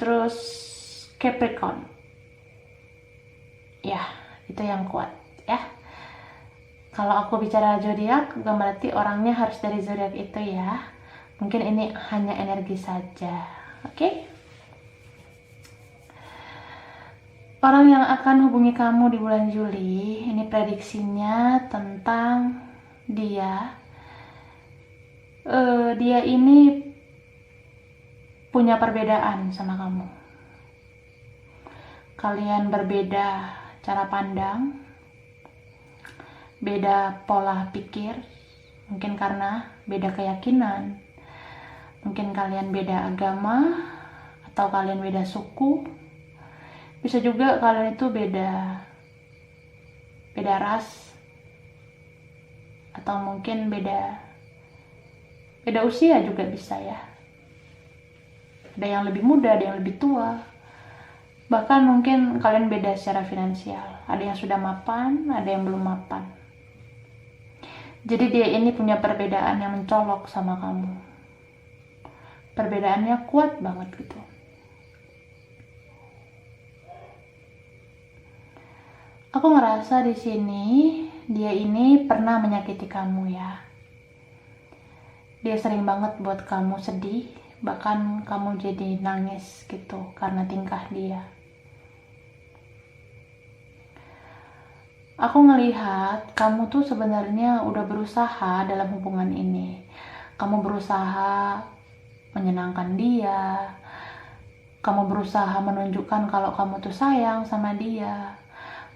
[SPEAKER 1] terus Capricorn. Ya, itu yang kuat ya. Kalau aku bicara zodiak, bukan berarti orangnya harus dari zodiak itu ya. Mungkin ini hanya energi saja. Oke? Orang yang akan hubungi kamu di bulan Juli, ini prediksinya tentang dia. Dia ini punya perbedaan sama kamu. Kalian berbeda cara pandang, beda pola pikir, mungkin karena beda keyakinan, mungkin kalian beda agama, atau kalian beda suku, bisa juga kalian itu beda ras, atau mungkin beda usia juga bisa ya. Ada yang lebih muda, ada yang lebih tua, bahkan mungkin kalian beda secara finansial, ada yang sudah mapan, ada yang belum mapan. Jadi dia ini punya perbedaan yang mencolok sama kamu. Perbedaannya kuat banget gitu. Aku ngerasa di sini dia ini pernah menyakiti kamu ya. Dia sering banget buat kamu sedih, bahkan kamu jadi nangis gitu karena tingkah dia. Aku ngelihat kamu tuh sebenarnya udah berusaha dalam hubungan ini. Kamu berusaha menyenangkan dia. Kamu berusaha menunjukkan kalau kamu tuh sayang sama dia.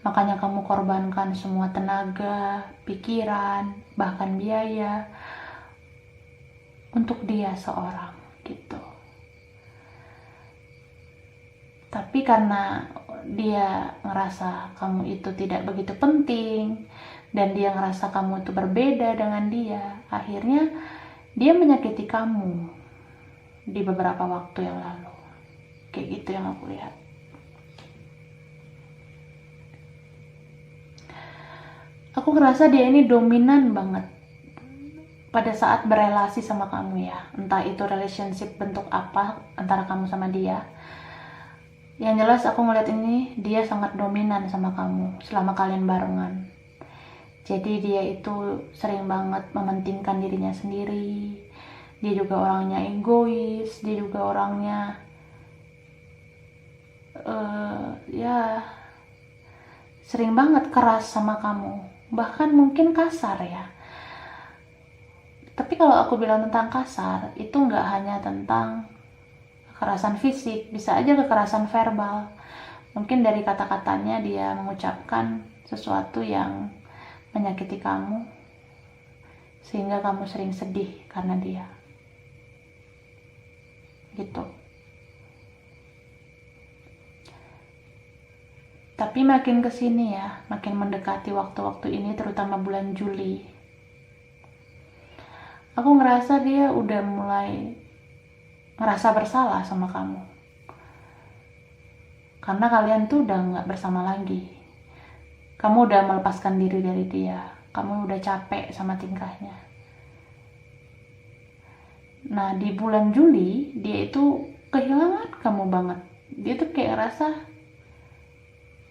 [SPEAKER 1] Makanya kamu korbankan semua tenaga, pikiran, bahkan biaya untuk dia seorang gitu. Tapi karena dia ngerasa kamu itu tidak begitu penting dan dia ngerasa kamu itu berbeda dengan dia, akhirnya dia menyakiti kamu di beberapa waktu yang lalu. Kayak gitu yang aku lihat. Aku ngerasa dia ini dominan banget pada saat berelasi sama kamu ya. Entah itu relationship bentuk apa antara kamu sama dia. Yang jelas aku ngeliat ini dia sangat dominan sama kamu selama kalian barengan. Jadi dia itu sering banget mementingkan dirinya sendiri. Dia juga orangnya egois. Dia juga orangnya ya sering banget keras sama kamu. Bahkan mungkin kasar ya. Tapi kalau aku bilang tentang kasar, itu nggak hanya tentang kekerasan fisik, bisa aja kekerasan verbal. Mungkin dari kata-katanya dia mengucapkan sesuatu yang menyakiti kamu, sehingga kamu sering sedih karena dia. Gitu. Tapi makin kesini ya, makin mendekati waktu-waktu ini, terutama bulan Juli, aku ngerasa dia udah mulai ngerasa bersalah sama kamu. Karena kalian tuh udah gak bersama lagi. Kamu udah melepaskan diri dari dia. Kamu udah capek sama tingkahnya. Nah, di bulan Juli dia itu kehilangan kamu banget. Dia tuh kayak rasa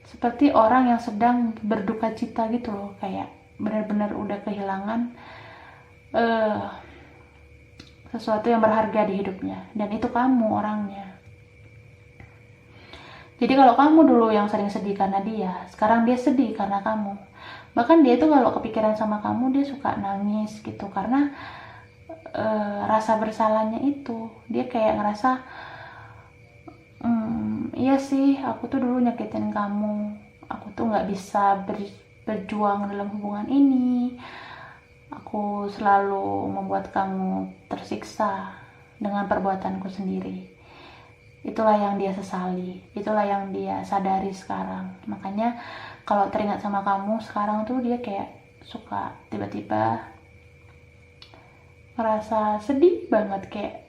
[SPEAKER 1] seperti orang yang sedang berduka cita gitu loh, kayak benar-benar udah kehilangan eh sesuatu yang berharga di hidupnya, dan itu kamu orangnya. Jadi kalau kamu dulu yang sering sedih karena dia, sekarang dia sedih karena kamu. Bahkan dia itu kalau kepikiran sama kamu dia suka nangis gitu, karena rasa bersalahnya itu. Dia kayak ngerasa, iya sih aku tuh dulu nyakitin kamu, aku tuh nggak bisa berjuang dalam hubungan ini, aku selalu membuat kamu tersiksa dengan perbuatanku sendiri. Itulah yang dia sesali, itulah yang dia sadari sekarang. Makanya kalau teringat sama kamu sekarang tuh dia kayak suka tiba-tiba ngerasa sedih banget. Kayak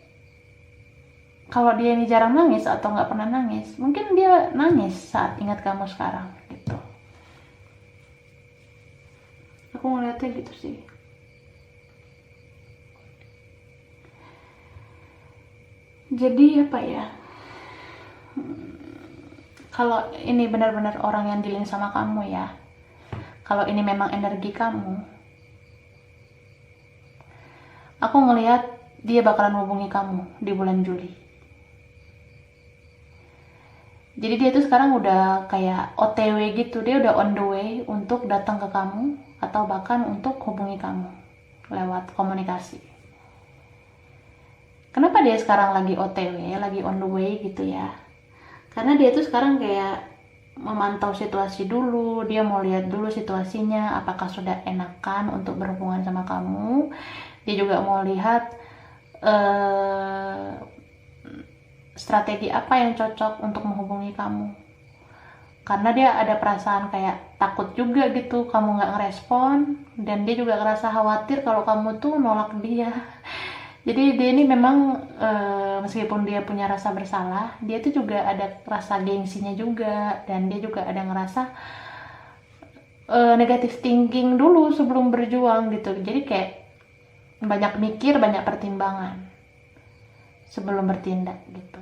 [SPEAKER 1] kalau dia ini jarang nangis atau nggak pernah nangis, mungkin dia nangis saat ingat kamu sekarang gitu. Aku ngeliatnya gitu sih. Jadi apa ya, kalau ini benar-benar orang yang dealing sama kamu ya, kalau ini memang energi kamu, aku ngelihat dia bakalan hubungi kamu di bulan Juli. Jadi dia tuh sekarang udah kayak OTW gitu, dia udah on the way untuk datang ke kamu atau bahkan untuk hubungi kamu lewat komunikasi. Kenapa dia sekarang lagi OTW, lagi on the way gitu ya? Karena dia tuh sekarang kayak memantau situasi dulu, dia mau lihat dulu situasinya, apakah sudah enakan untuk berhubungan sama kamu. Dia juga mau lihat strategi apa yang cocok untuk menghubungi kamu. Karena dia ada perasaan kayak takut juga gitu kamu nggak ngerespon, dan dia juga ngerasa khawatir kalau kamu tuh nolak dia. Jadi dia ini memang meskipun dia punya rasa bersalah, dia tuh juga ada rasa gengsinya juga, dan dia juga ada ngerasa negative thinking dulu sebelum berjuang gitu. Jadi kayak banyak mikir, banyak pertimbangan sebelum bertindak gitu.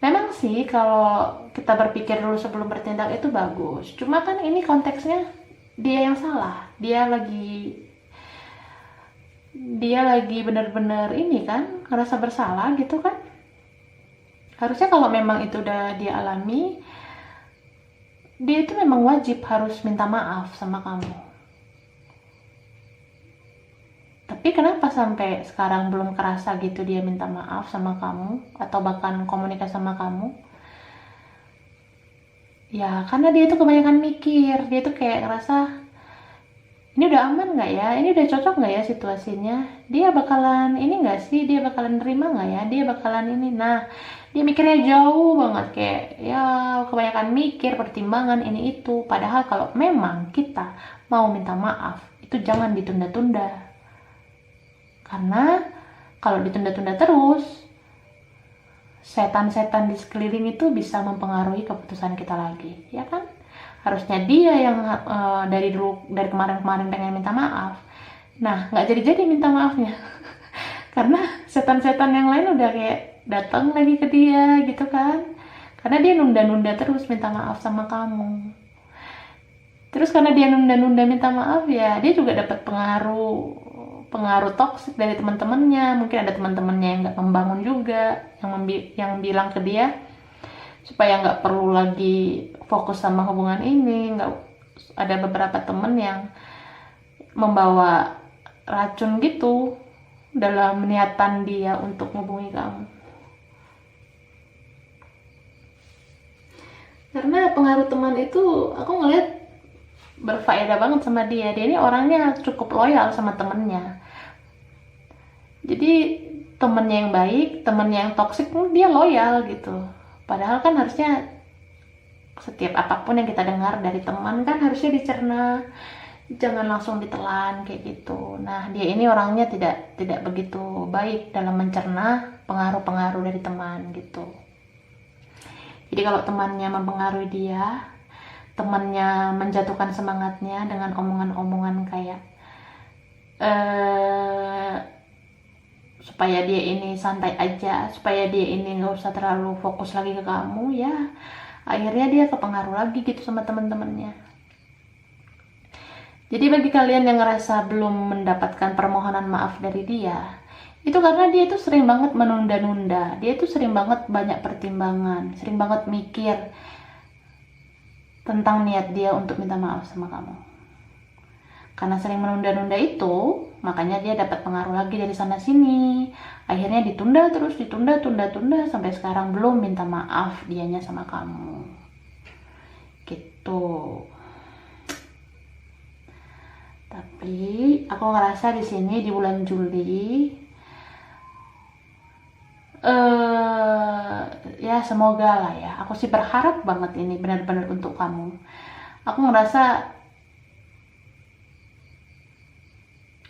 [SPEAKER 1] Memang sih kalau kita berpikir dulu sebelum bertindak itu bagus. Cuma kan ini konteksnya dia yang salah. Dia lagi benar-benar ini kan ngerasa bersalah gitu kan. Harusnya kalau memang itu udah dia alami, dia itu memang wajib harus minta maaf sama kamu. Tapi kenapa sampai sekarang belum kerasa gitu dia minta maaf sama kamu atau bahkan komunikasi sama kamu? Ya karena dia tuh kebanyakan mikir. Dia tuh kayak ngerasa, ini udah aman nggak ya, ini udah cocok nggak ya situasinya, dia bakalan ini nggak sih, dia bakalan nerima nggak ya, dia bakalan ini. Nah dia mikirnya jauh banget, kayak ya kebanyakan mikir, pertimbangan ini itu. Padahal kalau memang kita mau minta maaf itu jangan ditunda-tunda, karena kalau ditunda-tunda terus setan-setan di sekeliling itu bisa mempengaruhi keputusan kita lagi, ya kan? Harusnya dia yang dari kemarin-kemarin pengen minta maaf. Nah nggak jadi minta maafnya karena setan-setan yang lain udah kayak datang lagi ke dia gitu kan, karena dia nunda-nunda terus minta maaf sama kamu. Terus karena dia nunda-nunda minta maaf, ya dia juga dapat pengaruh toksik dari teman-temannya. Mungkin ada teman-temannya yang nggak membangun juga, yang bilang ke dia supaya nggak perlu lagi fokus sama hubungan ini. Nggak, ada beberapa temen yang membawa racun gitu dalam niatan dia untuk menghubungi kamu. Karena pengaruh teman itu aku ngeliat berfaedah banget sama dia. Dia ini orangnya cukup loyal sama temennya. Jadi temennya yang baik, temennya yang toksik dia loyal gitu. Padahal kan harusnya setiap apapun yang kita dengar dari teman kan harusnya dicerna, jangan langsung ditelan kayak gitu. Nah dia ini orangnya tidak begitu baik dalam mencerna pengaruh-pengaruh dari teman gitu. Jadi kalau temannya mempengaruhi dia, temannya menjatuhkan semangatnya dengan omongan-omongan kayak supaya dia ini santai aja, supaya dia ini nggak usah terlalu fokus lagi ke kamu, ya akhirnya dia kepengaruh lagi gitu sama teman-temannya. Jadi bagi kalian yang ngerasa belum mendapatkan permohonan maaf dari dia, itu karena dia tuh sering banget menunda-nunda, dia tuh sering banget banyak pertimbangan, sering banget mikir tentang niat dia untuk minta maaf sama kamu. Karena sering menunda-nunda itu, makanya dia dapat pengaruh lagi dari sana sini. Akhirnya ditunda terus, ditunda, tunda, sampai sekarang belum minta maaf dianya sama kamu. Gitu. Tapi aku ngerasa di sini di bulan Juli, ya semoga lah ya. Aku sih berharap banget ini benar-benar untuk kamu. Aku ngerasa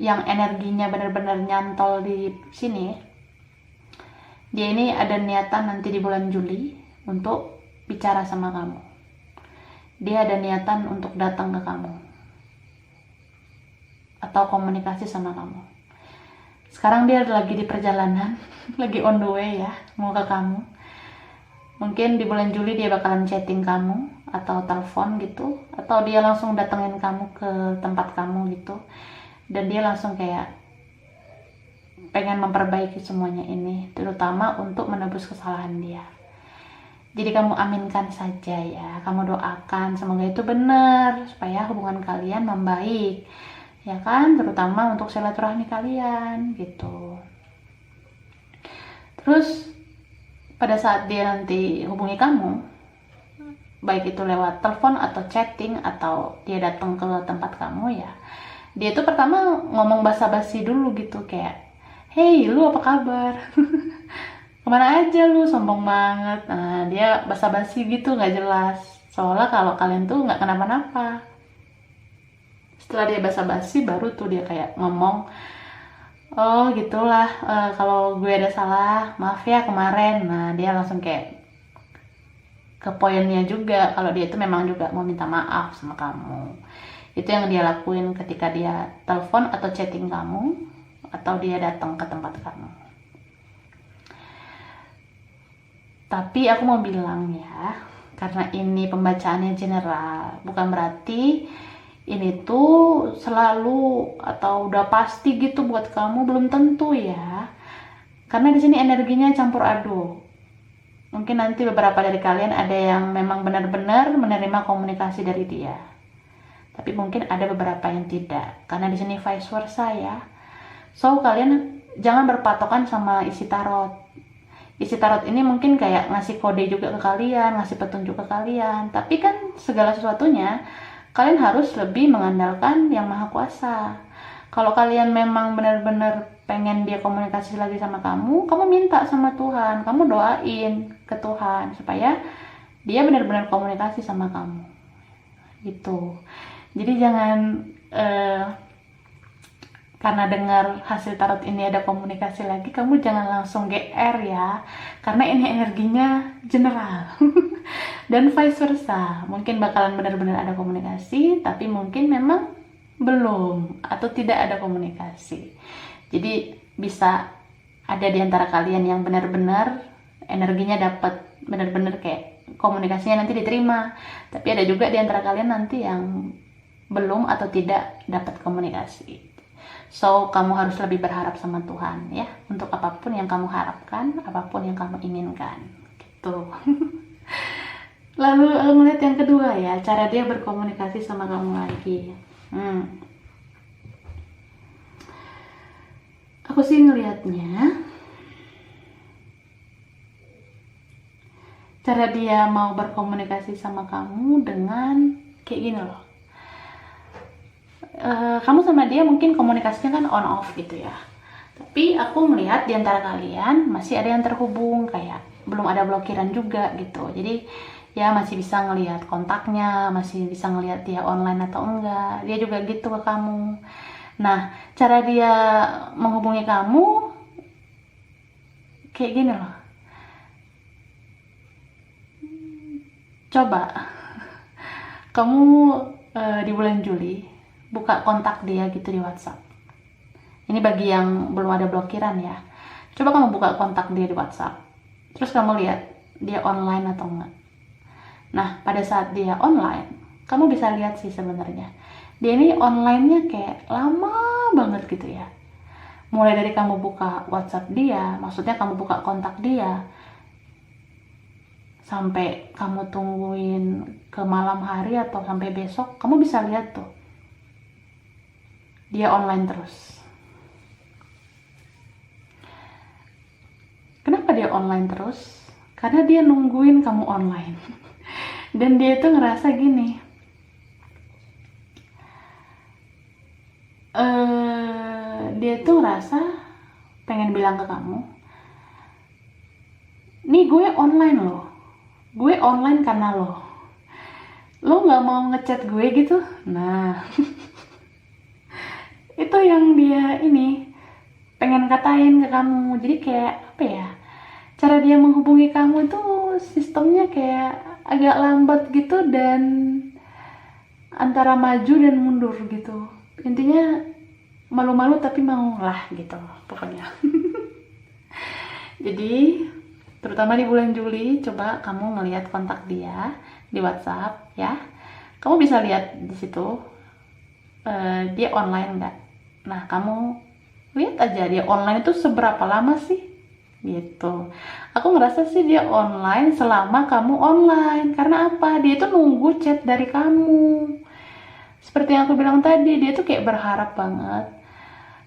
[SPEAKER 1] yang energinya benar-benar nyantol di sini, dia ini ada niatan nanti di bulan Juli untuk bicara sama kamu. Dia ada niatan untuk datang ke kamu atau komunikasi sama kamu. Sekarang dia lagi di perjalanan, lagi on the way ya, mau ke kamu. Mungkin di bulan Juli dia bakalan chatting kamu atau telepon gitu, atau dia langsung datengin kamu ke tempat kamu gitu. Dan dia langsung kayak pengen memperbaiki semuanya ini, terutama untuk menebus kesalahan dia. Jadi kamu aminkan saja ya, kamu doakan semoga itu benar, supaya hubungan kalian membaik, ya kan, terutama untuk silaturahmi kalian gitu. Terus pada saat dia nanti hubungi kamu, baik itu lewat telepon atau chatting atau dia datang ke tempat kamu ya, dia tuh pertama ngomong basa-basi dulu gitu, kayak hey lu apa kabar, kemana aja lu, sombong banget. Nah dia basa-basi gitu nggak jelas, soalnya kalau kalian tuh nggak kenapa-napa. Setelah dia basa-basi baru tuh dia kayak ngomong, oh gitulah, kalau gue ada salah maaf ya kemarin. Nah dia langsung kayak ke poinnya juga, kalau dia itu memang juga mau minta maaf sama kamu. Itu yang dia lakuin ketika dia telepon atau chatting kamu, atau dia datang ke tempat kamu. Tapi aku mau bilang ya, karena ini pembacaannya general, bukan berarti ini tuh selalu atau udah pasti gitu buat kamu, belum tentu ya. Karena di sini energinya campur aduk. Mungkin nanti beberapa dari kalian ada yang memang benar-benar menerima komunikasi dari dia. Tapi mungkin ada beberapa yang tidak, karena di sini vice versa ya. So kalian jangan berpatokan sama isi tarot. Isi tarot ini mungkin kayak ngasih kode juga ke kalian, ngasih petunjuk ke kalian. Tapi kan segala sesuatunya kalian harus lebih mengandalkan Yang Maha Kuasa. Kalau kalian memang benar-benar pengen dia komunikasi lagi sama kamu minta sama Tuhan, kamu doain ke Tuhan supaya dia benar-benar komunikasi sama kamu. Gitu. Jadi jangan karena dengar hasil tarot ini ada komunikasi lagi, kamu jangan langsung GR ya, karena ini energinya general. Dan vice versa, mungkin bakalan benar-benar ada komunikasi, tapi mungkin memang belum atau tidak ada komunikasi. Jadi bisa ada di antara kalian yang benar-benar energinya dapat, benar-benar kayak komunikasinya nanti diterima, tapi ada juga di antara kalian nanti yang belum atau tidak dapat komunikasi. So kamu harus lebih berharap sama Tuhan ya, untuk apapun yang kamu harapkan, apapun yang kamu inginkan gitu. Lalu ngeliat yang kedua ya, cara dia berkomunikasi sama kamu lagi. Aku sih ngelihatnya, cara dia mau berkomunikasi sama kamu dengan kayak gini loh. Kamu sama dia mungkin komunikasinya kan on off gitu ya, tapi aku melihat di antara kalian masih ada yang terhubung, kayak belum ada blokiran juga gitu. Jadi ya masih bisa ngelihat kontaknya, masih bisa ngelihat dia online atau enggak. Dia juga gitu ke kamu. Nah, cara dia menghubungi kamu kayak gini loh. Coba kamu di bulan Juli buka kontak dia gitu di WhatsApp. Ini bagi yang belum ada blokiran ya. Coba kamu buka kontak dia di WhatsApp, terus kamu lihat dia online atau enggak. Nah, pada saat dia online, kamu bisa lihat sih sebenarnya dia ini online-nya kayak lama banget gitu ya. Mulai dari kamu buka WhatsApp dia, maksudnya kamu buka kontak dia, sampai kamu tungguin ke malam hari atau sampai besok, kamu bisa lihat tuh dia online terus. Kenapa dia online terus? Karena dia nungguin kamu online. Dan dia tuh ngerasa gini, dia tuh ngerasa pengen bilang ke kamu, nih gue online loh, gue online karena lo nggak mau ngechat gue gitu. Nah, itu yang dia ini pengen katain ke kamu. Jadi kayak apa ya, cara dia menghubungi kamu tuh sistemnya kayak agak lambat gitu, dan antara maju dan mundur gitu. Intinya malu-malu tapi mau lah gitu pokoknya. Jadi terutama di bulan Juli, coba kamu ngelihat kontak dia di WhatsApp ya. Kamu bisa lihat di situ dia online nggak. Nah, kamu lihat aja dia online itu seberapa lama sih gitu. Aku ngerasa sih dia online selama kamu online. Karena apa? Dia tuh nunggu chat dari kamu. Seperti yang aku bilang tadi, dia tuh kayak berharap banget,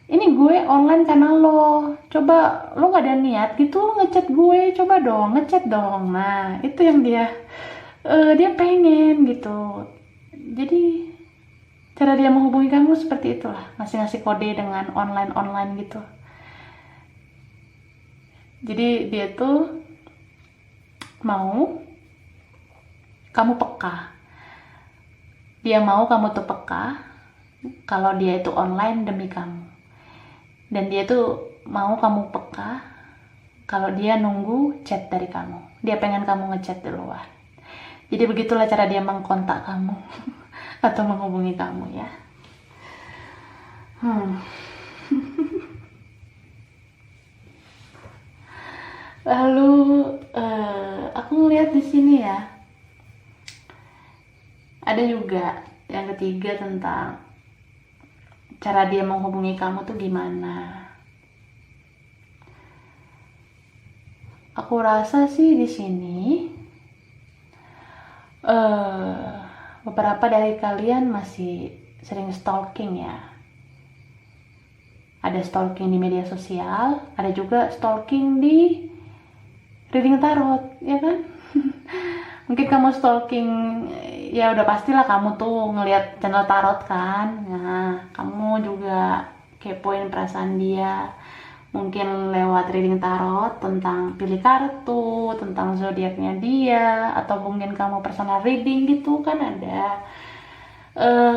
[SPEAKER 1] ini gue online karena lo. Coba lo gak ada niat gitu ngechat gue, coba dong ngechat dong. Nah, itu yang dia pengen gitu. Jadi cara dia menghubungi kamu seperti itulah, ngasih kode dengan online gitu. Jadi dia tuh mau kamu peka. Dia mau kamu tuh peka kalau dia itu online demi kamu. Dan dia tuh mau kamu peka kalau dia nunggu chat dari kamu. Dia pengen kamu ngechat duluan. Jadi begitulah cara dia mengkontak kamu atau menghubungi kamu ya. Lalu aku ngeliat di sini ya, ada juga yang ketiga tentang cara dia menghubungi kamu tuh gimana. Aku rasa sih di sini beberapa dari kalian masih sering stalking ya. Ada stalking di media sosial, ada juga stalking di reading tarot, ya kan? Mungkin kamu stalking, ya udah pastilah kamu tuh ngelihat channel tarot kan. Nah, kamu juga kepoin perasaan dia. Mungkin lewat reading tarot tentang pilih kartu, tentang zodiaknya dia, atau mungkin kamu personal reading gitu kan ada.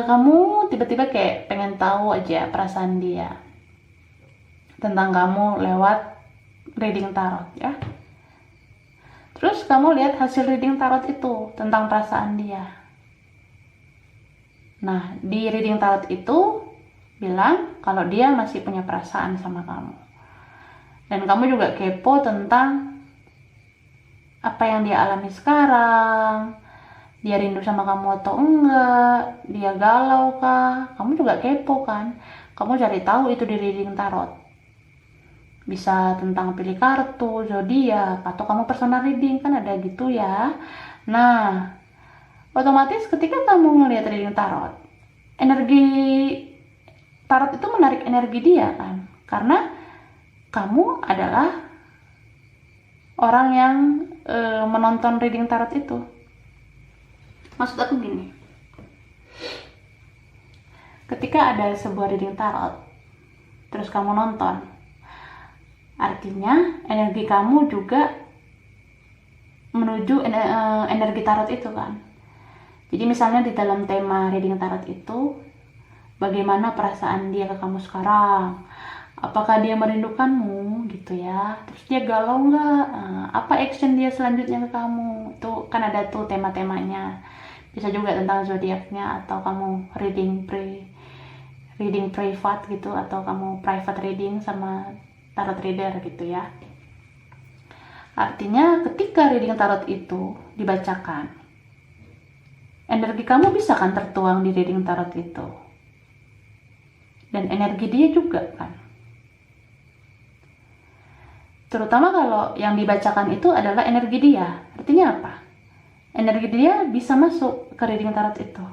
[SPEAKER 1] Kamu tiba-tiba kayak pengen tahu aja perasaan dia tentang kamu lewat reading tarot ya. Terus kamu lihat hasil reading tarot itu tentang perasaan dia. Nah, di reading tarot itu bilang kalau dia masih punya perasaan sama kamu. Dan kamu juga kepo tentang apa yang dia alami sekarang. Dia rindu sama kamu atau enggak? Dia galau kah? Kamu juga kepo kan? Kamu cari tahu itu di reading tarot. Bisa tentang pilih kartu, zodiak, atau kamu personal reading kan ada gitu ya. Nah, otomatis ketika kamu ngelihat reading tarot, energi tarot itu menarik energi dia kan, karena kamu adalah orang yang menonton reading tarot itu. Maksud aku gini, ketika ada sebuah reading tarot terus kamu nonton, artinya energi kamu juga menuju energi tarot itu kan. Jadi misalnya di dalam tema reading tarot itu, bagaimana perasaan dia ke kamu sekarang, apakah dia merindukanmu gitu ya, terus dia galau nggak, apa action dia selanjutnya ke kamu, itu kan ada tuh tema-temanya. Bisa juga tentang zodiaknya, atau kamu reading privat gitu, atau kamu private reading sama tarot reader gitu ya. Artinya ketika reading tarot itu dibacakan, energi kamu bisa kan tertuang di reading tarot itu. Dan energi dia juga kan. Terutama kalau yang dibacakan itu adalah energi dia. Artinya apa? Energi dia bisa masuk ke reading tarot itu.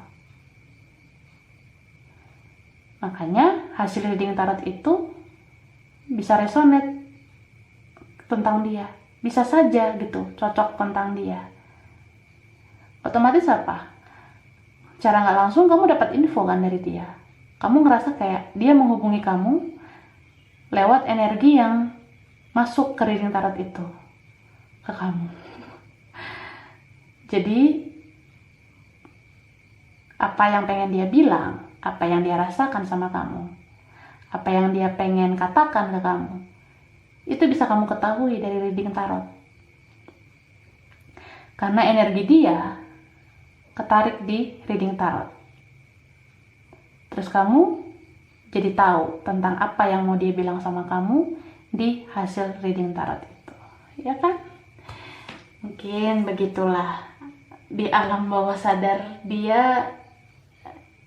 [SPEAKER 1] Makanya hasil reading tarot itu bisa resonate tentang dia. Bisa saja gitu, cocok tentang dia. Otomatis apa? Cara nggak langsung kamu dapat info kan dari dia. Kamu ngerasa kayak dia menghubungi kamu lewat energi yang masuk ke reading tarot itu ke kamu. Jadi apa yang pengen dia bilang, apa yang dia rasakan sama kamu, apa yang dia pengen katakan ke kamu, itu bisa kamu ketahui dari reading tarot. Karena energi dia ketarik di reading tarot. Terus kamu jadi tahu tentang apa yang mau dia bilang sama kamu di hasil reading tarot itu, ya kan? Mungkin begitulah, di alam bawah sadar dia,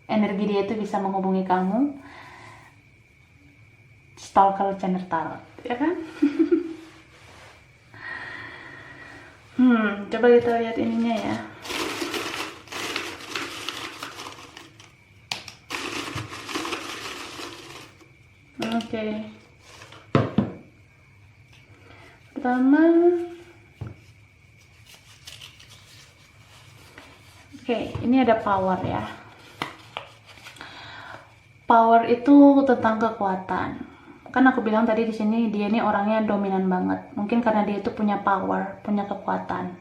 [SPEAKER 1] energi dia itu bisa menghubungi kamu, stalker channel tarot, ya kan? Coba kita lihat ininya ya. Oke. Pertama, ini ada power ya. Power itu tentang kekuatan. Kan aku bilang tadi di sini dia ini orangnya dominan banget. Mungkin karena dia itu punya power, punya kekuatan.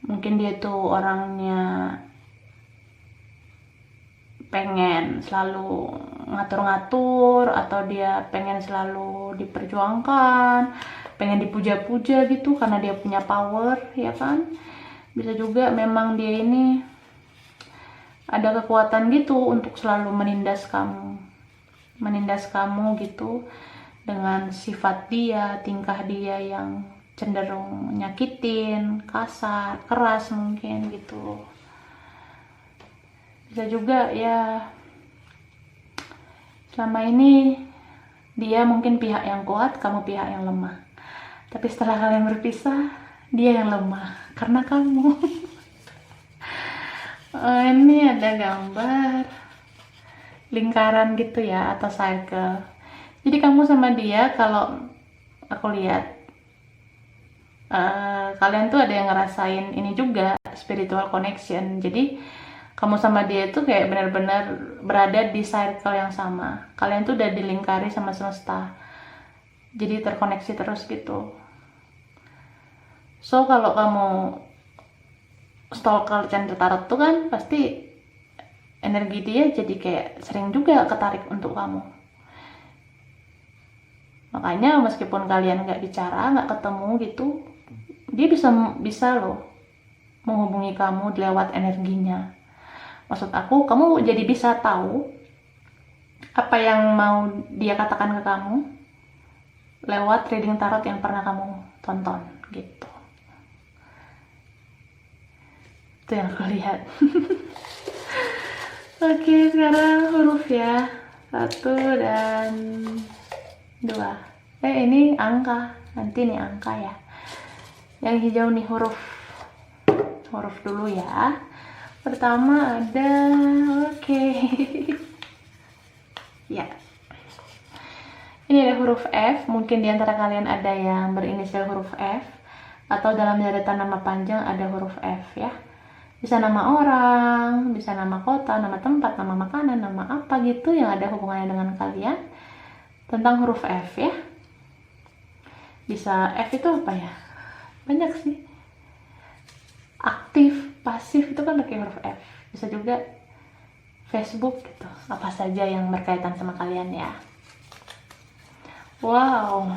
[SPEAKER 1] Mungkin dia itu orangnya pengen selalu ngatur-ngatur, atau dia pengen selalu diperjuangkan, pengen dipuja-puja gitu karena dia punya power, ya kan? Bisa juga memang dia ini ada kekuatan gitu untuk selalu menindas kamu gitu, dengan sifat dia, tingkah dia yang cenderung nyakitin, kasar, keras mungkin gitu. Bisa juga ya selama ini dia mungkin pihak yang kuat, kamu pihak yang lemah. Tapi setelah kalian berpisah, dia yang lemah karena kamu. Ini ada gambar lingkaran gitu ya, atau circle. Jadi kamu sama dia, kalau aku lihat kalian tuh ada yang ngerasain ini juga, spiritual connection. Jadi kamu sama dia itu kayak benar-benar berada di circle yang sama. Kalian tuh udah dilingkari sama semesta. Jadi terkoneksi terus gitu. So kalau kamu stalker channel tarot tuh kan pasti energi dia jadi kayak sering juga ketarik untuk kamu. Makanya meskipun kalian nggak bicara, nggak ketemu gitu, dia bisa loh menghubungi kamu lewat energinya. Maksud aku, kamu jadi bisa tahu apa yang mau dia katakan ke kamu lewat reading tarot yang pernah kamu tonton gitu. Itu yang aku lihat. Oke, sekarang huruf ya. 1 dan 2. Ini angka. Nanti nih angka ya. Yang hijau nih huruf. Huruf dulu ya. Pertama ada, ya. Ini ada huruf F. Mungkin di antara kalian ada yang berinisial huruf F, atau dalam deretan nama panjang ada huruf F ya. Bisa nama orang, bisa nama kota, nama tempat, nama makanan, nama apa gitu yang ada hubungannya dengan kalian tentang huruf F ya. Bisa F itu apa ya? Banyak sih. Aktif, pasif itu kan pakai huruf F. Bisa juga Facebook gitu. Apa saja yang berkaitan sama kalian ya. Wow.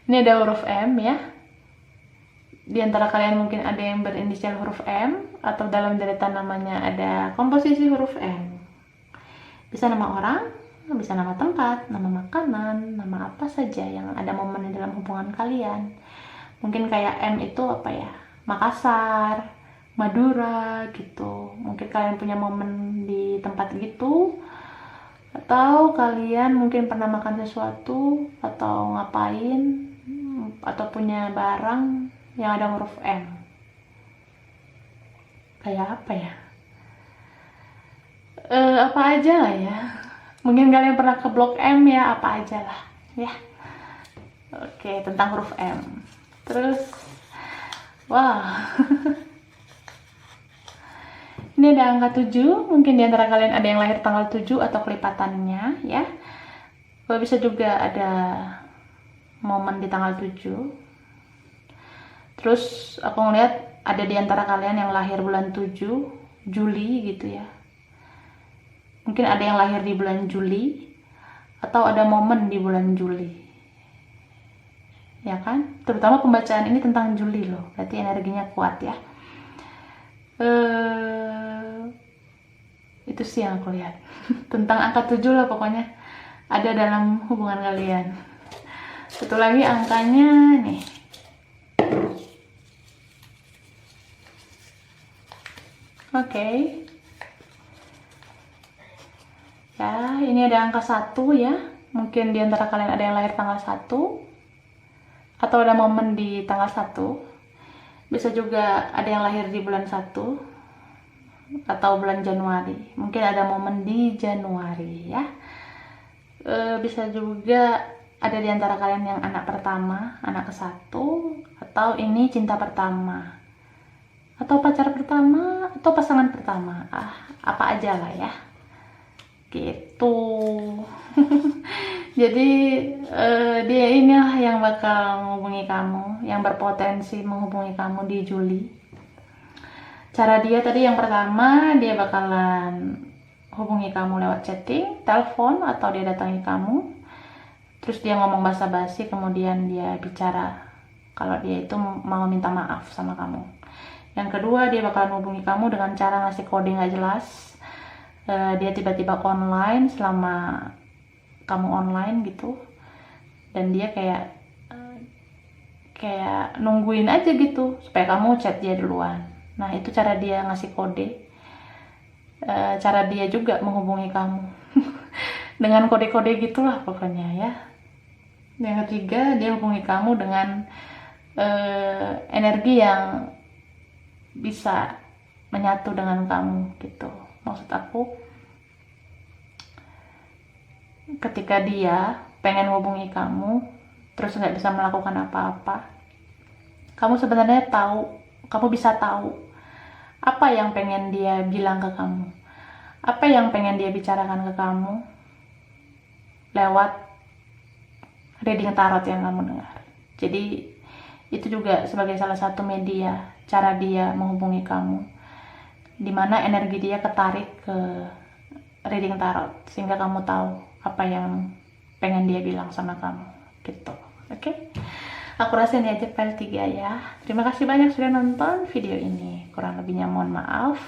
[SPEAKER 1] Ini ada huruf M ya. Di antara kalian mungkin ada yang berinisial huruf M, atau dalam deretan namanya ada komposisi huruf M. Bisa nama orang, bisa nama tempat, nama makanan, nama apa saja yang ada momen dalam hubungan kalian. Mungkin kayak M itu apa ya, Makassar, Madura gitu. Mungkin kalian punya momen di tempat gitu, atau kalian mungkin pernah makan sesuatu atau ngapain, atau punya barang yang ada huruf M. Kayak apa ya, apa aja lah ya. Mungkin kalian pernah ke Blok M ya, apa aja lah ya. Oke, tentang huruf M. Terus wah, ini ada angka 7. Mungkin diantara kalian ada yang lahir tanggal 7 atau kelipatannya ya. Bisa juga ada momen di tanggal 7. Terus aku ngeliat ada diantara kalian yang lahir bulan 7 Juli gitu ya. Mungkin ada yang lahir di bulan Juli, atau ada momen di bulan Juli. Ya kan? Terutama pembacaan ini tentang Juli loh, berarti energinya kuat ya. Itu sih yang aku lihat. Tentang angka 7 lah pokoknya, ada dalam hubungan kalian. Satu lagi angkanya nih. Oke. Ya, ini ada angka 1 ya. Mungkin diantara kalian ada yang lahir tanggal 1, atau ada momen di tanggal 1. Bisa juga ada yang lahir di bulan 1 atau bulan Januari. Mungkin ada momen di Januari ya. Bisa juga ada diantara kalian yang anak pertama, anak ke-1, atau ini cinta pertama, atau pacar pertama, atau pasangan pertama. Apa aja lah ya. Gitu. Jadi dia inilah yang bakal menghubungi kamu, yang berpotensi menghubungi kamu di Juli. Cara dia tadi yang pertama, dia bakalan hubungi kamu lewat chatting, telepon, atau dia datangi kamu. Terus dia ngomong basa-basi, kemudian dia bicara kalau dia itu mau minta maaf sama kamu. Yang kedua, dia bakalan hubungi kamu dengan cara ngasih kode nggak jelas. Dia tiba-tiba online selama kamu online gitu, dan dia kayak nungguin aja gitu supaya kamu chat dia duluan. Nah, itu cara dia ngasih kode. Cara dia juga menghubungi kamu dengan kode-kode gitulah pokoknya ya. Yang ketiga, dia hubungi kamu dengan energi yang bisa menyatu dengan kamu gitu. Maksud aku, ketika dia pengen hubungi kamu terus nggak bisa melakukan apa-apa, kamu sebenarnya bisa tahu apa yang pengen dia bilang ke kamu, apa yang pengen dia bicarakan ke kamu lewat reading tarot yang kamu dengar. Jadi itu juga sebagai salah satu media cara dia menghubungi kamu, dimana energi dia ketarik ke reading tarot sehingga kamu tahu apa yang pengen dia bilang sama kamu gitu. Oke? Aku rasa ini aja file 3 ya. Terima kasih banyak sudah nonton video ini. Kurang lebihnya mohon maaf.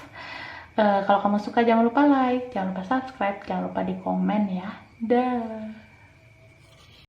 [SPEAKER 1] Kalau kamu suka jangan lupa like, jangan lupa subscribe, jangan lupa di komen ya. Dah.